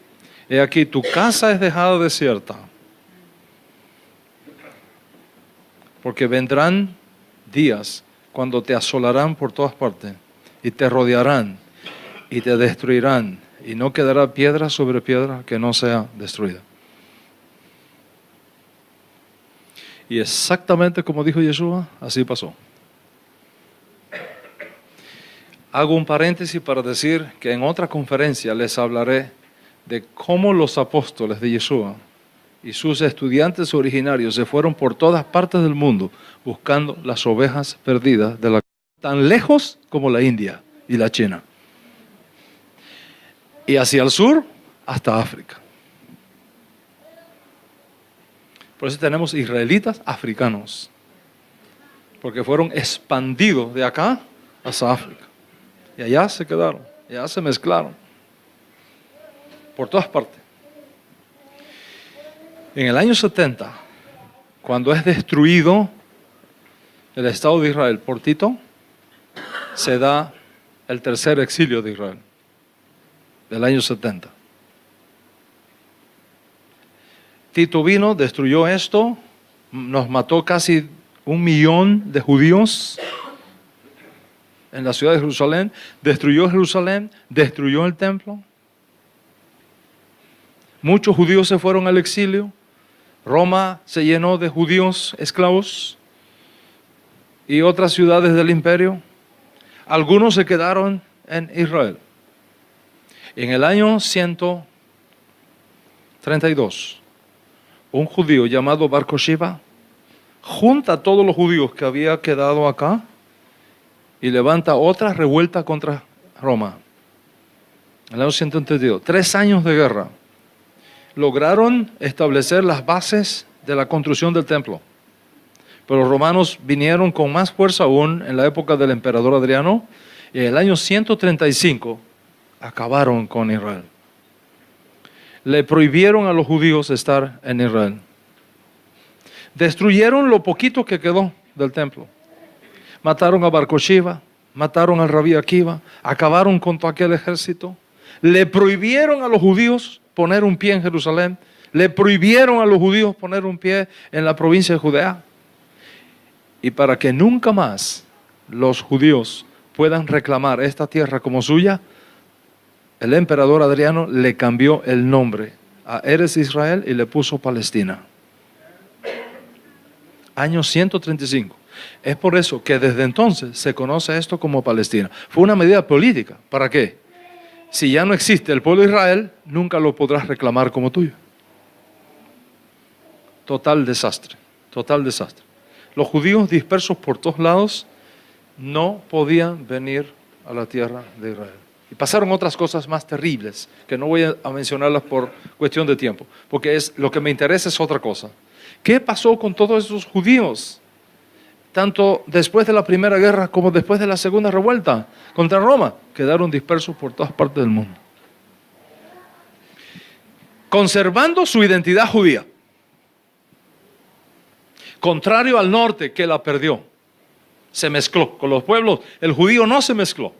He aquí, tu casa es dejada desierta. Porque vendrán días cuando te asolarán por todas partes y te rodearán y te destruirán y no quedará piedra sobre piedra que no sea destruida. Y exactamente como dijo Yeshua, así pasó. Hago un paréntesis para decir que en otra conferencia les hablaré de cómo los apóstoles de Yeshua y sus estudiantes originarios se fueron por todas partes del mundo buscando las ovejas perdidas de tan lejos como la India y la China. Y hacia el sur hasta África. Por eso tenemos israelitas africanos, porque fueron expandidos de acá hasta África. Y allá se quedaron, allá se mezclaron, por todas partes. En el año 70, cuando es destruido el Estado de Israel por Tito, se da el tercer exilio de Israel, del año 70. Tito vino, destruyó esto, nos mató casi 1 millón de judíos en la ciudad de Jerusalén, destruyó el templo. Muchos judíos se fueron al exilio, Roma se llenó de judíos esclavos y otras ciudades del imperio. Algunos se quedaron en Israel. En el año 132, un judío llamado Bar Kokhba junta a todos los judíos que había quedado acá y levanta otra revuelta contra Roma. En el año 132, 3 años de guerra. Lograron establecer las bases de la construcción del templo. Pero los romanos vinieron con más fuerza aún en la época del emperador Adriano y en el año 135 acabaron con Israel. Le prohibieron a los judíos estar en Israel. Destruyeron lo poquito que quedó del templo. Mataron a Bar Kokhba, mataron al Rabí Akiva, acabaron con todo aquel ejército. Le prohibieron a los judíos poner un pie en Jerusalén. Le prohibieron a los judíos poner un pie en la provincia de Judea. Y para que nunca más los judíos puedan reclamar esta tierra como suya, el emperador Adriano le cambió el nombre a Eretz Israel y le puso Palestina. Año 135. Es por eso que desde entonces se conoce esto como Palestina. Fue una medida política. ¿Para qué? Si ya no existe el pueblo de Israel, nunca lo podrás reclamar como tuyo. Total desastre, total desastre. Los judíos dispersos por todos lados no podían venir a la tierra de Israel. Y pasaron otras cosas más terribles, que no voy a mencionarlas por cuestión de tiempo, porque lo que me interesa es otra cosa. ¿Qué pasó con todos esos judíos? Tanto después de la Primera Guerra como después de la Segunda Revuelta contra Roma, quedaron dispersos por todas partes del mundo. Conservando su identidad judía, contrario al norte que la perdió, se mezcló con los pueblos. El judío no se mezcló.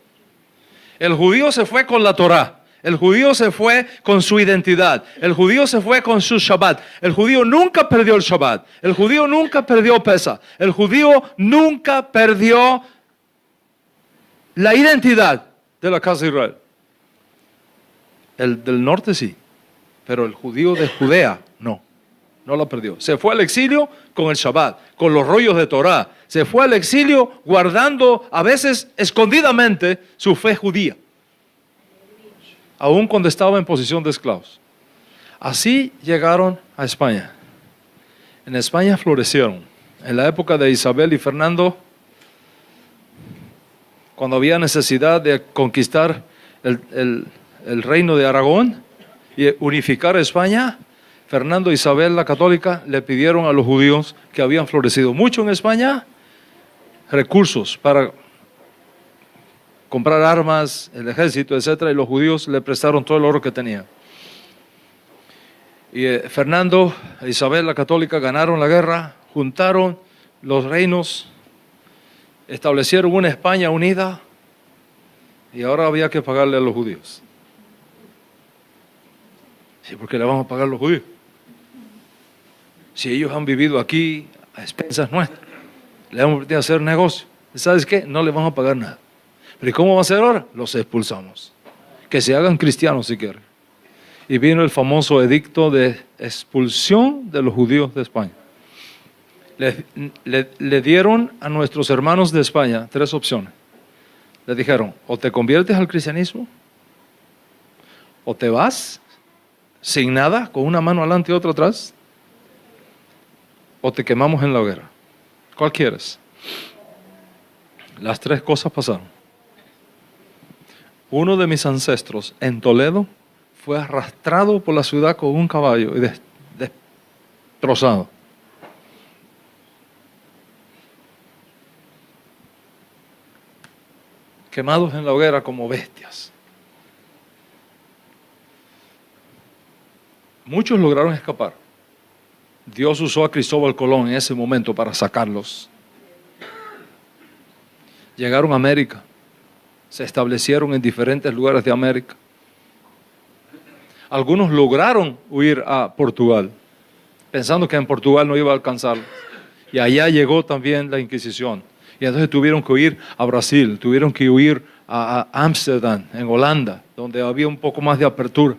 El judío se fue con la Torá. El judío se fue con su identidad. El judío se fue con su Shabbat. El judío nunca perdió el Shabbat. El judío nunca perdió Pesach. El judío nunca perdió la identidad de la casa de Israel. El del norte sí, pero el judío de Judea no. No la perdió. Se fue al exilio con el Shabbat, con los rollos de Torá. Se fue al exilio guardando, a veces escondidamente, su fe judía, aun cuando estaba en posición de esclavos. Así llegaron a España. En España florecieron. En la época de Isabel y Fernando, cuando había necesidad de conquistar el reino de Aragón y unificar España, Fernando e Isabel la católica le pidieron a los judíos que habían florecido mucho en España recursos para comprar armas, el ejército, etc. Y los judíos le prestaron todo el oro que tenían. Y Fernando e Isabel la católica ganaron la guerra, juntaron los reinos, establecieron una España unida y ahora había que pagarle a los judíos. Sí, ¿por qué le vamos a pagar a los judíos? Si ellos han vivido aquí a expensas nuestras, le vamos a permitir hacer negocio. ¿Sabes qué? No le vamos a pagar nada. ¿Pero cómo va a ser ahora? Los expulsamos. Que se hagan cristianos si quieren. Y vino el famoso edicto de expulsión de los judíos de España. Le dieron a nuestros hermanos de España 3 opciones. Le dijeron, o te conviertes al cristianismo, o te vas sin nada, con una mano adelante y otra atrás, o te quemamos en la hoguera. ¿Cuál quieres? Las 3 cosas pasaron. Uno de mis ancestros en Toledo fue arrastrado por la ciudad con un caballo y destrozado. Quemados en la hoguera como bestias. Muchos lograron escapar. Dios usó a Cristóbal Colón en ese momento para sacarlos. Llegaron a América. Se establecieron en diferentes lugares de América. Algunos lograron huir a Portugal, pensando que en Portugal no iba a alcanzarlos. Y allá llegó también la Inquisición. Y entonces tuvieron que huir a Brasil, tuvieron que huir a Ámsterdam, en Holanda, donde había un poco más de apertura.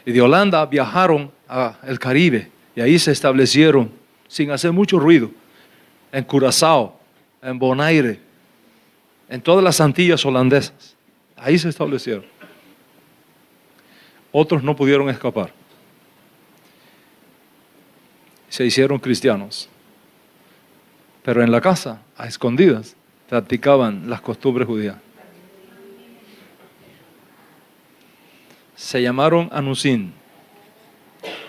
Y de Holanda viajaron al Caribe y ahí se establecieron sin hacer mucho ruido, en Curazao, en Bonaire, en todas las Antillas holandesas. Ahí se establecieron. Otros no pudieron escapar. Se hicieron cristianos. Pero en la casa, a escondidas, practicaban las costumbres judías. Se llamaron Anusín,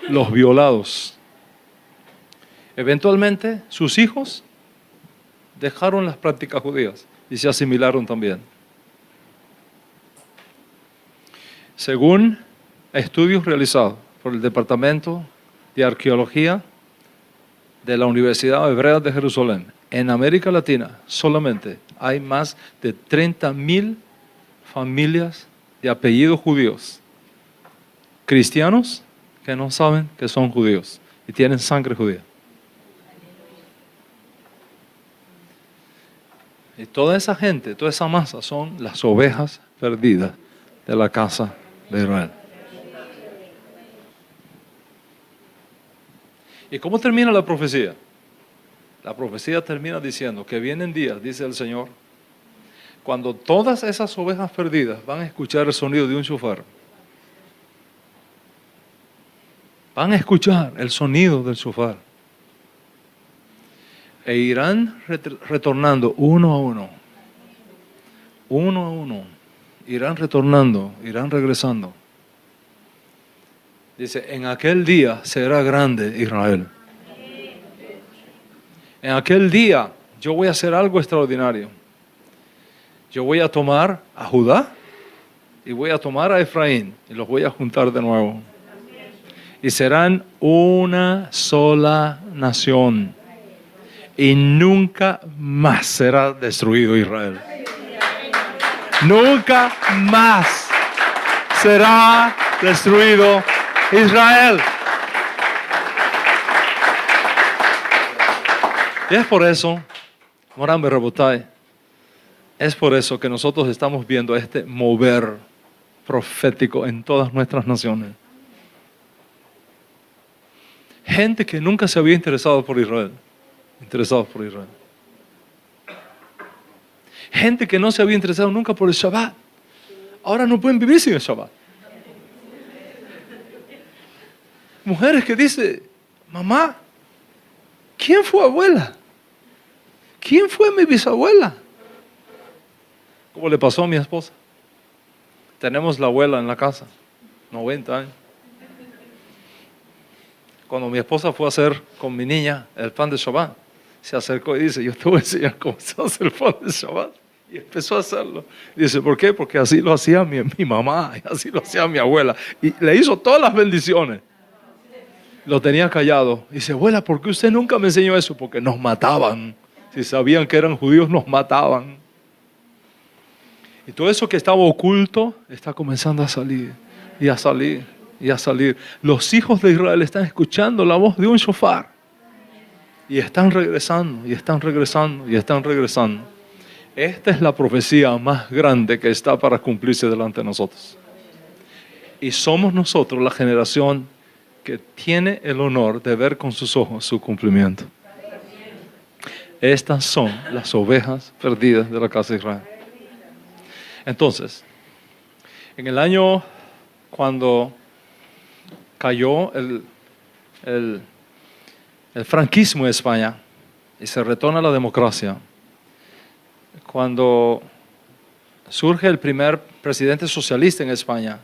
los violados. Eventualmente, sus hijos dejaron las prácticas judías y se asimilaron también. Según estudios realizados por el Departamento de Arqueología de la Universidad Hebrea de Jerusalén, en América Latina solamente hay más de 30,000 familias de apellidos judíos, cristianos que no saben que son judíos y tienen sangre judía. Y toda esa gente, toda esa masa son las ovejas perdidas de la casa de Israel. ¿Y cómo termina la profecía? La profecía termina diciendo que vienen días, dice el Señor, cuando todas esas ovejas perdidas van a escuchar el sonido de un shofar. Van a escuchar el sonido del shofar. E irán retornando uno a uno. Uno a uno. Irán retornando, irán regresando. Dice, en aquel día será grande Israel. En aquel día yo voy a hacer algo extraordinario. Yo voy a tomar a Judá y voy a tomar a Efraín y los voy a juntar de nuevo. Y serán una sola nación. Y nunca más será destruido Israel. Nunca más será destruido Israel. Y es por eso, Moran Berrabotai, es por eso que nosotros estamos viendo este mover profético en todas nuestras naciones. Gente que nunca se había interesado por Israel. Interesados por Israel. Gente que no se había interesado nunca por el Shabbat. Ahora no pueden vivir sin el Shabbat. Mujeres que dicen, mamá, ¿quién fue abuela? ¿Quién fue mi bisabuela? Como le pasó a mi esposa. Tenemos la abuela en la casa, 90 años. Cuando mi esposa fue a hacer con mi niña el pan de Shabbat, se acercó y dice, yo te voy a enseñar cómo se hace el pan de Shabbat. Y empezó a hacerlo. Y dice, ¿por qué? Porque así lo hacía mi mamá, y así lo hacía mi abuela. Y le hizo todas las bendiciones. Lo tenía callado. Y dice, abuela, ¿por qué usted nunca me enseñó eso? Porque nos mataban. Si sabían que eran judíos, nos mataban. Y todo eso que estaba oculto está comenzando a salir. Y a salir. Y a salir. Los hijos de Israel están escuchando la voz de un shofar. Y están regresando, y están regresando, y están regresando. Esta es la profecía más grande que está para cumplirse delante de nosotros. Y somos nosotros la generación que tiene el honor de ver con sus ojos su cumplimiento. Estas son las ovejas perdidas de la casa de Israel. Entonces, en el año cuando cayó el franquismo en España y se retorna la democracia, cuando surge el primer presidente socialista en España,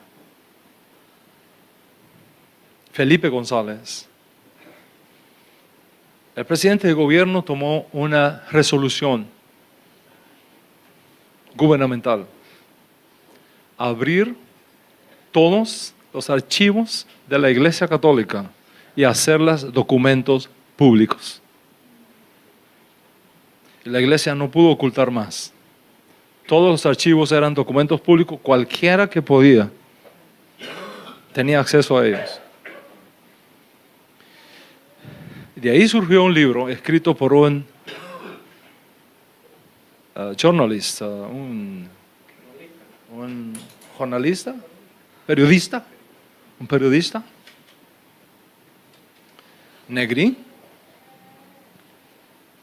Felipe González, el presidente de gobierno tomó una resolución gubernamental: abrir todos los archivos de la Iglesia Católica y hacerlas documentos públicos. La Iglesia no pudo ocultar más. Todos los archivos eran documentos públicos, cualquiera que podía tenía acceso a ellos. De ahí surgió un libro escrito por un jornalista, un jornalista, un periodista, Negrín,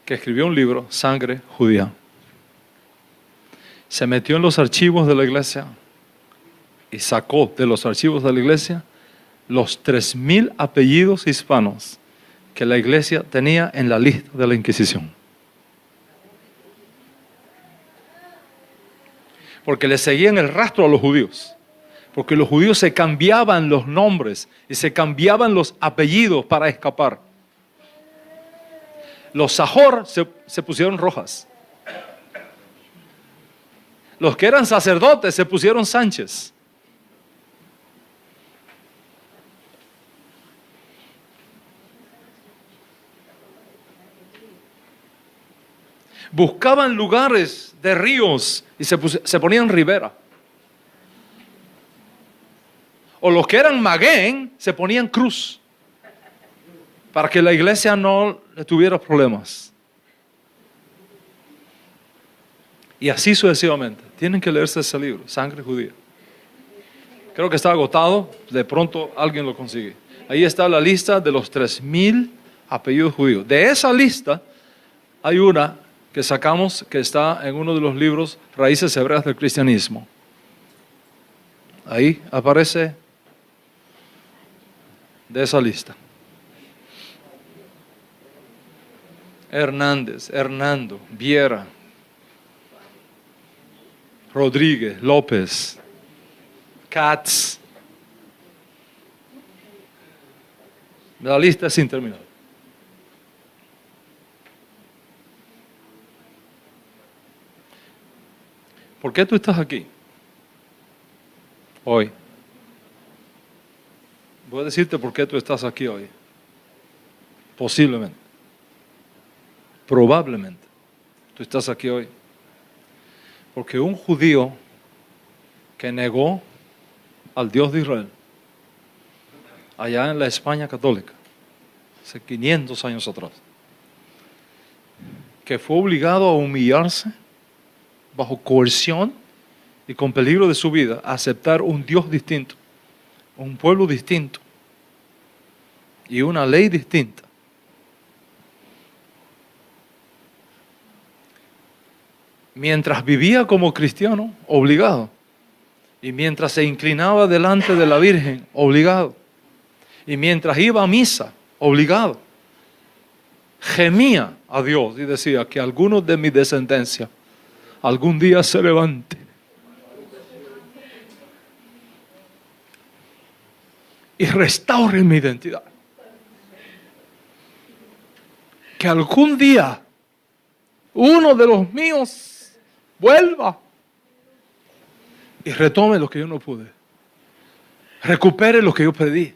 que escribió un libro, Sangre Judía. Se metió en los archivos de la iglesia y sacó de los archivos de la iglesia los 3,000 apellidos hispanos que la iglesia tenía en la lista de la Inquisición. Porque le seguían el rastro a los judíos. Porque los judíos se cambiaban los nombres y se cambiaban los apellidos para escapar. Los Sajor se pusieron Rojas. Los que eran sacerdotes se pusieron Sánchez. Buscaban lugares de ríos y se ponían Rivera. O los que eran Maguen se ponían Cruz, para que la iglesia no le tuviera problemas. Y así sucesivamente. Tienen que leerse ese libro, Sangre Judía. Creo que está agotado, de pronto alguien lo consigue. Ahí está la lista de los 3,000 apellidos judíos. De esa lista hay una que sacamos que está en uno de los libros Raíces Hebreas del Cristianismo. Ahí aparece de esa lista. Hernández, Hernando, Viera, Rodríguez, López, Katz. La lista es interminable. ¿Por qué tú estás aquí hoy? Voy a decirte por qué tú estás aquí hoy. Posiblemente. Probablemente. Tú estás aquí hoy. Porque un judío que negó al Dios de Israel, allá en la España católica, hace 500 años atrás, que fue obligado a humillarse bajo coerción y con peligro de su vida, a aceptar un Dios distinto, un pueblo distinto y una ley distinta. Mientras vivía como cristiano, obligado. Y mientras se inclinaba delante de la Virgen, obligado. Y mientras iba a misa, obligado. Gemía a Dios y decía que alguno de mi descendencia algún día se levante y restaure mi identidad. Que algún día uno de los míos vuelva y retome lo que yo no pude. Recupere lo que yo perdí.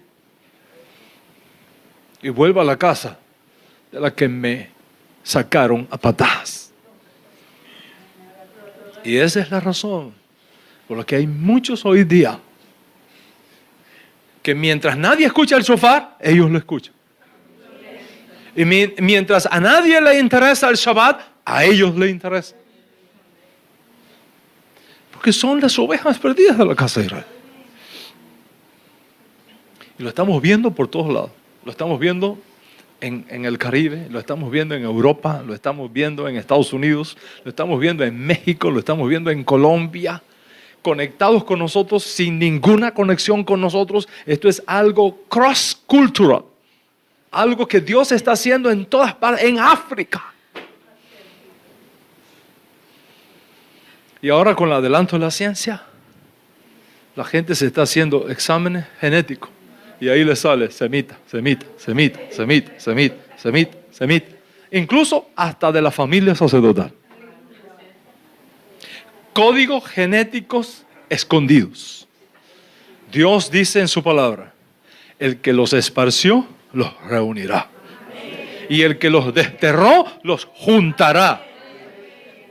Y vuelva a la casa de la que me sacaron a patadas. Y esa es la razón por la que hay muchos hoy día que mientras nadie escucha el shofar, ellos lo escuchan. Y mientras a nadie le interesa el Shabbat, a ellos les interesa. Porque son las ovejas perdidas de la casa de Israel. Y lo estamos viendo por todos lados. Lo estamos viendo en el Caribe, lo estamos viendo en Europa, lo estamos viendo en Estados Unidos, lo estamos viendo en México, lo estamos viendo en Colombia. Conectados con nosotros, sin ninguna conexión con nosotros. Esto es algo cross-cultural. Algo que Dios está haciendo en todas partes, en África. Y ahora con el adelanto de la ciencia, la gente se está haciendo exámenes genéticos. Y ahí le sale semita, semita, semita, semita, semita, semita, semita. Incluso hasta de la familia sacerdotal. Códigos genéticos escondidos. Dios dice en su palabra, el que los esparció, los reunirá. Y el que los desterró, los juntará.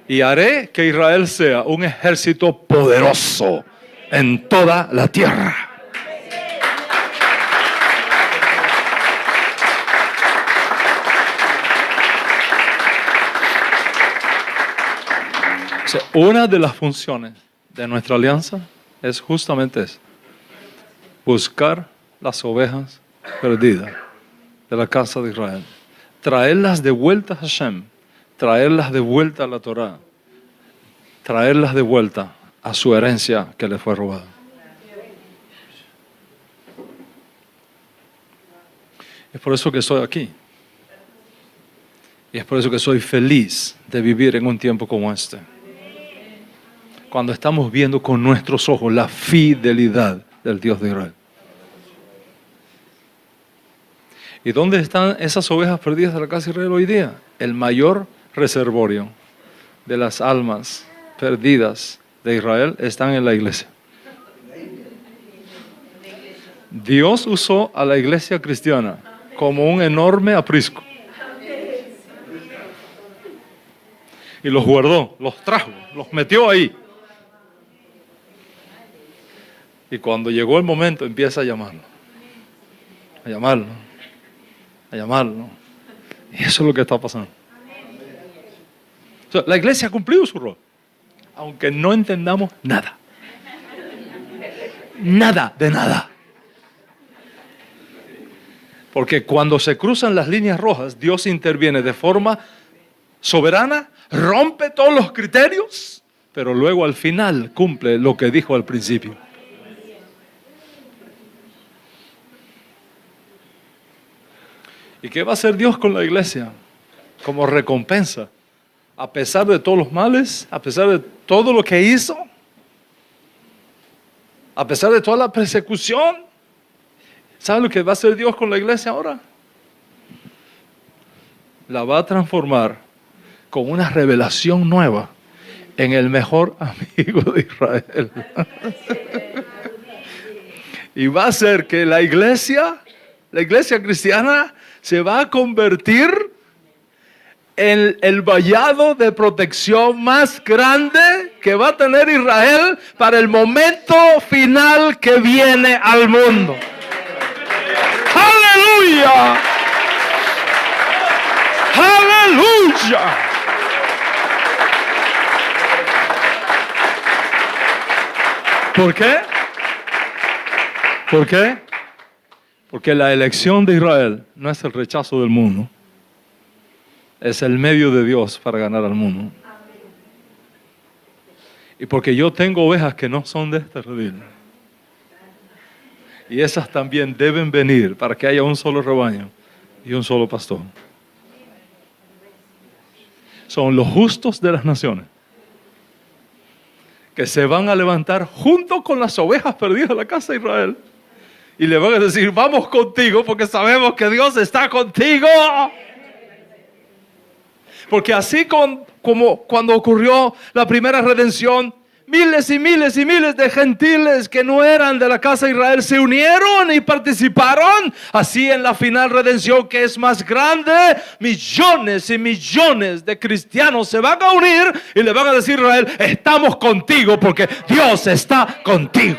Y haré que Israel sea un ejército poderoso en toda la tierra. O sea, una de las funciones de nuestra alianza es justamente eso. Buscar las ovejas perdidas de la casa de Israel. Traerlas de vuelta a Hashem. Traerlas de vuelta a la Torá. Traerlas de vuelta a su herencia que les fue robada. Es por eso que estoy aquí. Y es por eso que soy feliz de vivir en un tiempo como este. Cuando estamos viendo con nuestros ojos la fidelidad del Dios de Israel. ¿Y dónde están esas ovejas perdidas de la casa de Israel hoy día? El mayor reservorio de las almas perdidas de Israel están en la iglesia. Dios usó a la iglesia cristiana como un enorme aprisco. Y los guardó, los trajo, los metió ahí. Y cuando llegó el momento empieza a llamarlo. A llamarlo. A llamarlo. Y eso es lo que está pasando. O sea, la iglesia ha cumplido su rol. aunque no entendamos nada. Nada de nada. Porque cuando se cruzan las líneas rojas, Dios interviene de forma soberana, rompe todos los criterios, pero luego al final cumple lo que dijo al principio. ¿Y qué va a hacer Dios con la iglesia? Como recompensa, a pesar de todos los males, a pesar de todo lo que hizo, a pesar de toda la persecución. ¿Sabe lo que va a hacer Dios con la iglesia ahora? La va a transformar con una revelación nueva en el mejor amigo de Israel. Y va a hacer que la iglesia cristiana se va a convertir en el vallado de protección más grande que va a tener Israel para el momento final que viene al mundo. ¡Aleluya! ¡Aleluya! ¿Por qué? ¿Por qué? Porque la elección de Israel no es el rechazo del mundo. Es el medio de Dios para ganar al mundo. Y porque yo tengo ovejas que no son de este redil. Y esas también deben venir para que haya un solo rebaño y un solo pastor. Son los justos de las naciones que se van a levantar junto con las ovejas perdidas de la casa de Israel. Y le van a decir, vamos contigo porque sabemos que Dios está contigo. Porque así como cuando ocurrió la primera redención, miles y miles y miles de gentiles que no eran de la casa de Israel se unieron y participaron. Así en la final redención, que es más grande, millones y millones de cristianos se van a unir y le van a decir a Israel, estamos contigo porque Dios está contigo.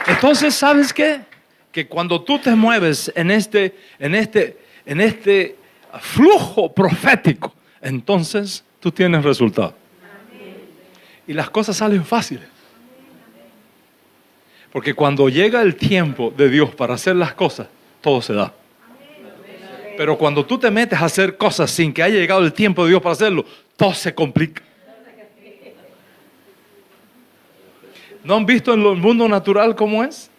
Entonces, ¿sabes qué? Que cuando tú te mueves en este flujo profético, entonces tú tienes resultado. Y las cosas salen fáciles. Porque cuando llega el tiempo de Dios para hacer las cosas, todo se da. Pero cuando tú te metes a hacer cosas sin que haya llegado el tiempo de Dios para hacerlo, todo se complica. ¿No han visto en el mundo natural cómo es?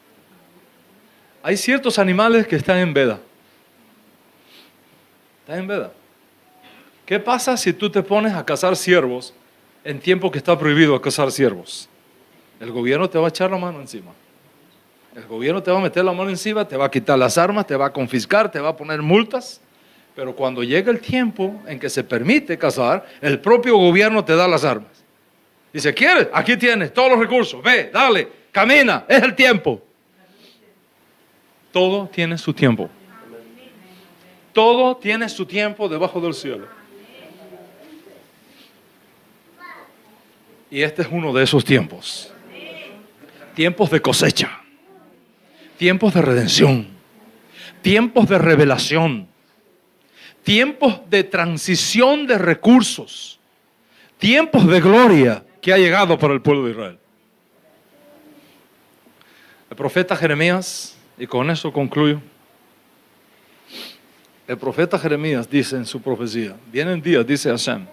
Hay ciertos animales que están en veda. Están en veda. ¿Qué pasa si tú te pones a cazar ciervos en tiempo que está prohibido cazar ciervos? El gobierno te va a echar la mano encima. El gobierno te va a meter la mano encima, te va a quitar las armas, te va a confiscar, te va a poner multas. Pero cuando llega el tiempo en que se permite cazar, el propio gobierno te da las armas. Dice, ¿quieres? Aquí tienes todos los recursos. Ve, dale, camina, es el tiempo. Todo tiene su tiempo. Todo tiene su tiempo debajo del cielo. Y este es uno de esos tiempos. Tiempos de cosecha. Tiempos de redención. Tiempos de revelación. Tiempos de transición de recursos. Tiempos de gloria que ha llegado para el pueblo de Israel. El profeta Jeremías, y con eso concluyo. El profeta Jeremías dice en su profecía, vienen días, dice Hashem,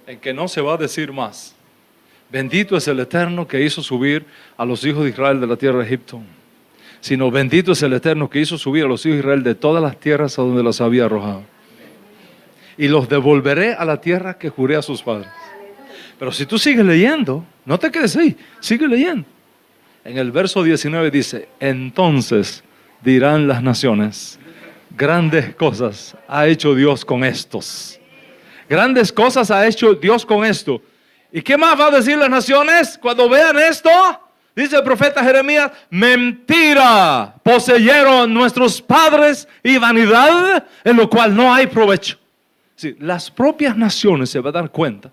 en que no se va a decir más, bendito es el Eterno que hizo subir a los hijos de Israel de la tierra de Egipto, sino bendito es el Eterno que hizo subir a los hijos de Israel de todas las tierras a donde los había arrojado. Y los devolveré a la tierra que juré a sus padres. Pero si tú sigues leyendo, no te quedes ahí, sigue leyendo. En el verso 19 dice, entonces dirán las naciones, grandes cosas ha hecho Dios con estos. Grandes cosas ha hecho Dios con esto. ¿Y qué más va a decir las naciones cuando vean esto? Dice el profeta Jeremías, mentira poseyeron nuestros padres y vanidad, en lo cual no hay provecho. Sí, las propias naciones se van a dar cuenta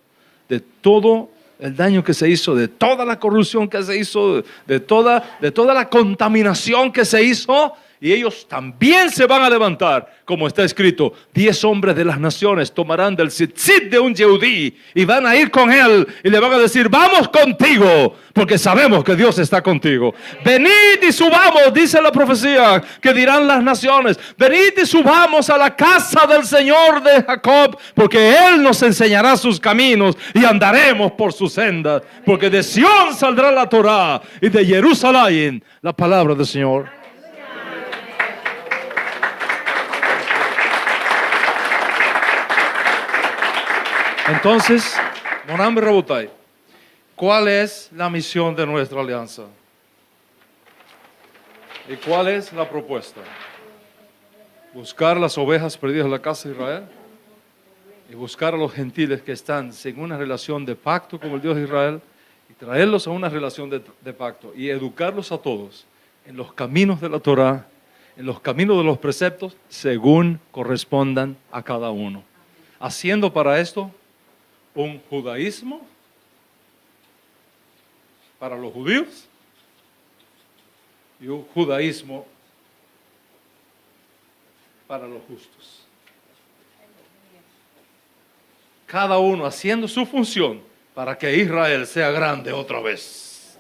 de todo el daño que se hizo, de toda la corrupción que se hizo, de toda la contaminación que se hizo. Y ellos también se van a levantar, como está escrito, 10 hombres de las naciones tomarán del tzitzit de un yehudí y van a ir con él y le van a decir, vamos contigo, porque sabemos que Dios está contigo. Venid y subamos, dice la profecía, que dirán las naciones, venid y subamos a la casa del Señor de Jacob, porque Él nos enseñará sus caminos y andaremos por sus sendas, porque de Sión saldrá la Torá y de Jerusalén la palabra del Señor. Entonces, Moram Rabotai, ¿cuál es la misión de nuestra alianza? ¿Y cuál es la propuesta? Buscar las ovejas perdidas de la casa de Israel y buscar a los gentiles que están sin una relación de pacto con el Dios de Israel y traerlos a una relación de pacto y educarlos a todos en los caminos de la Torá, en los caminos de los preceptos, según correspondan a cada uno. Haciendo para esto un judaísmo para los judíos y un judaísmo para los justos. Cada uno haciendo su función para que Israel sea grande otra vez.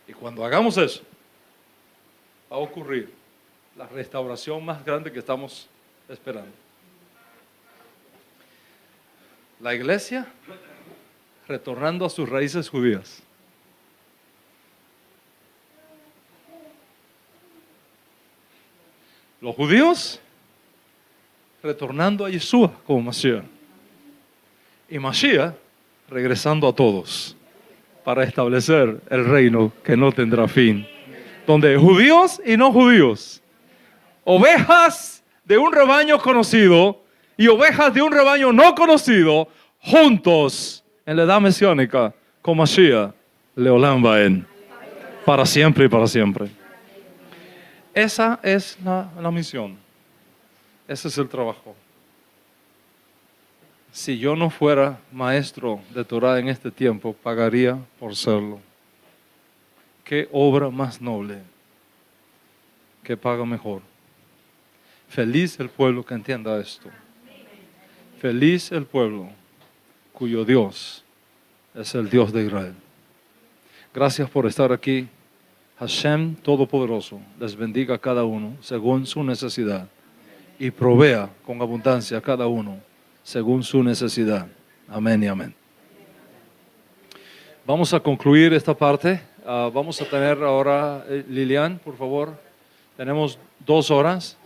Y cuando hagamos eso, va a ocurrir la restauración más grande que estamos esperando. La iglesia retornando a sus raíces judías. Los judíos retornando a Yeshua como Mashiach. Y Mashiach regresando a todos para establecer el reino que no tendrá fin. Donde judíos y no judíos, ovejas de un rebaño conocido y ovejas de un rebaño no conocido, juntos en la edad mesiánica con Mashiach, Leolam Vaen, para siempre y para siempre. Esa es la misión. Ese es el trabajo. Si yo no fuera maestro de Torah en este tiempo, pagaría por serlo. ¿Qué obra más noble? ¿Qué paga mejor? Feliz el pueblo que entienda esto. Feliz el pueblo cuyo Dios es el Dios de Israel. Gracias por estar aquí. Hashem Todopoderoso les bendiga a cada uno según su necesidad y provea con abundancia a cada uno según su necesidad. Amén y amén. Vamos a concluir esta parte. Vamos a tener ahora, Lilian, por favor, tenemos 2 horas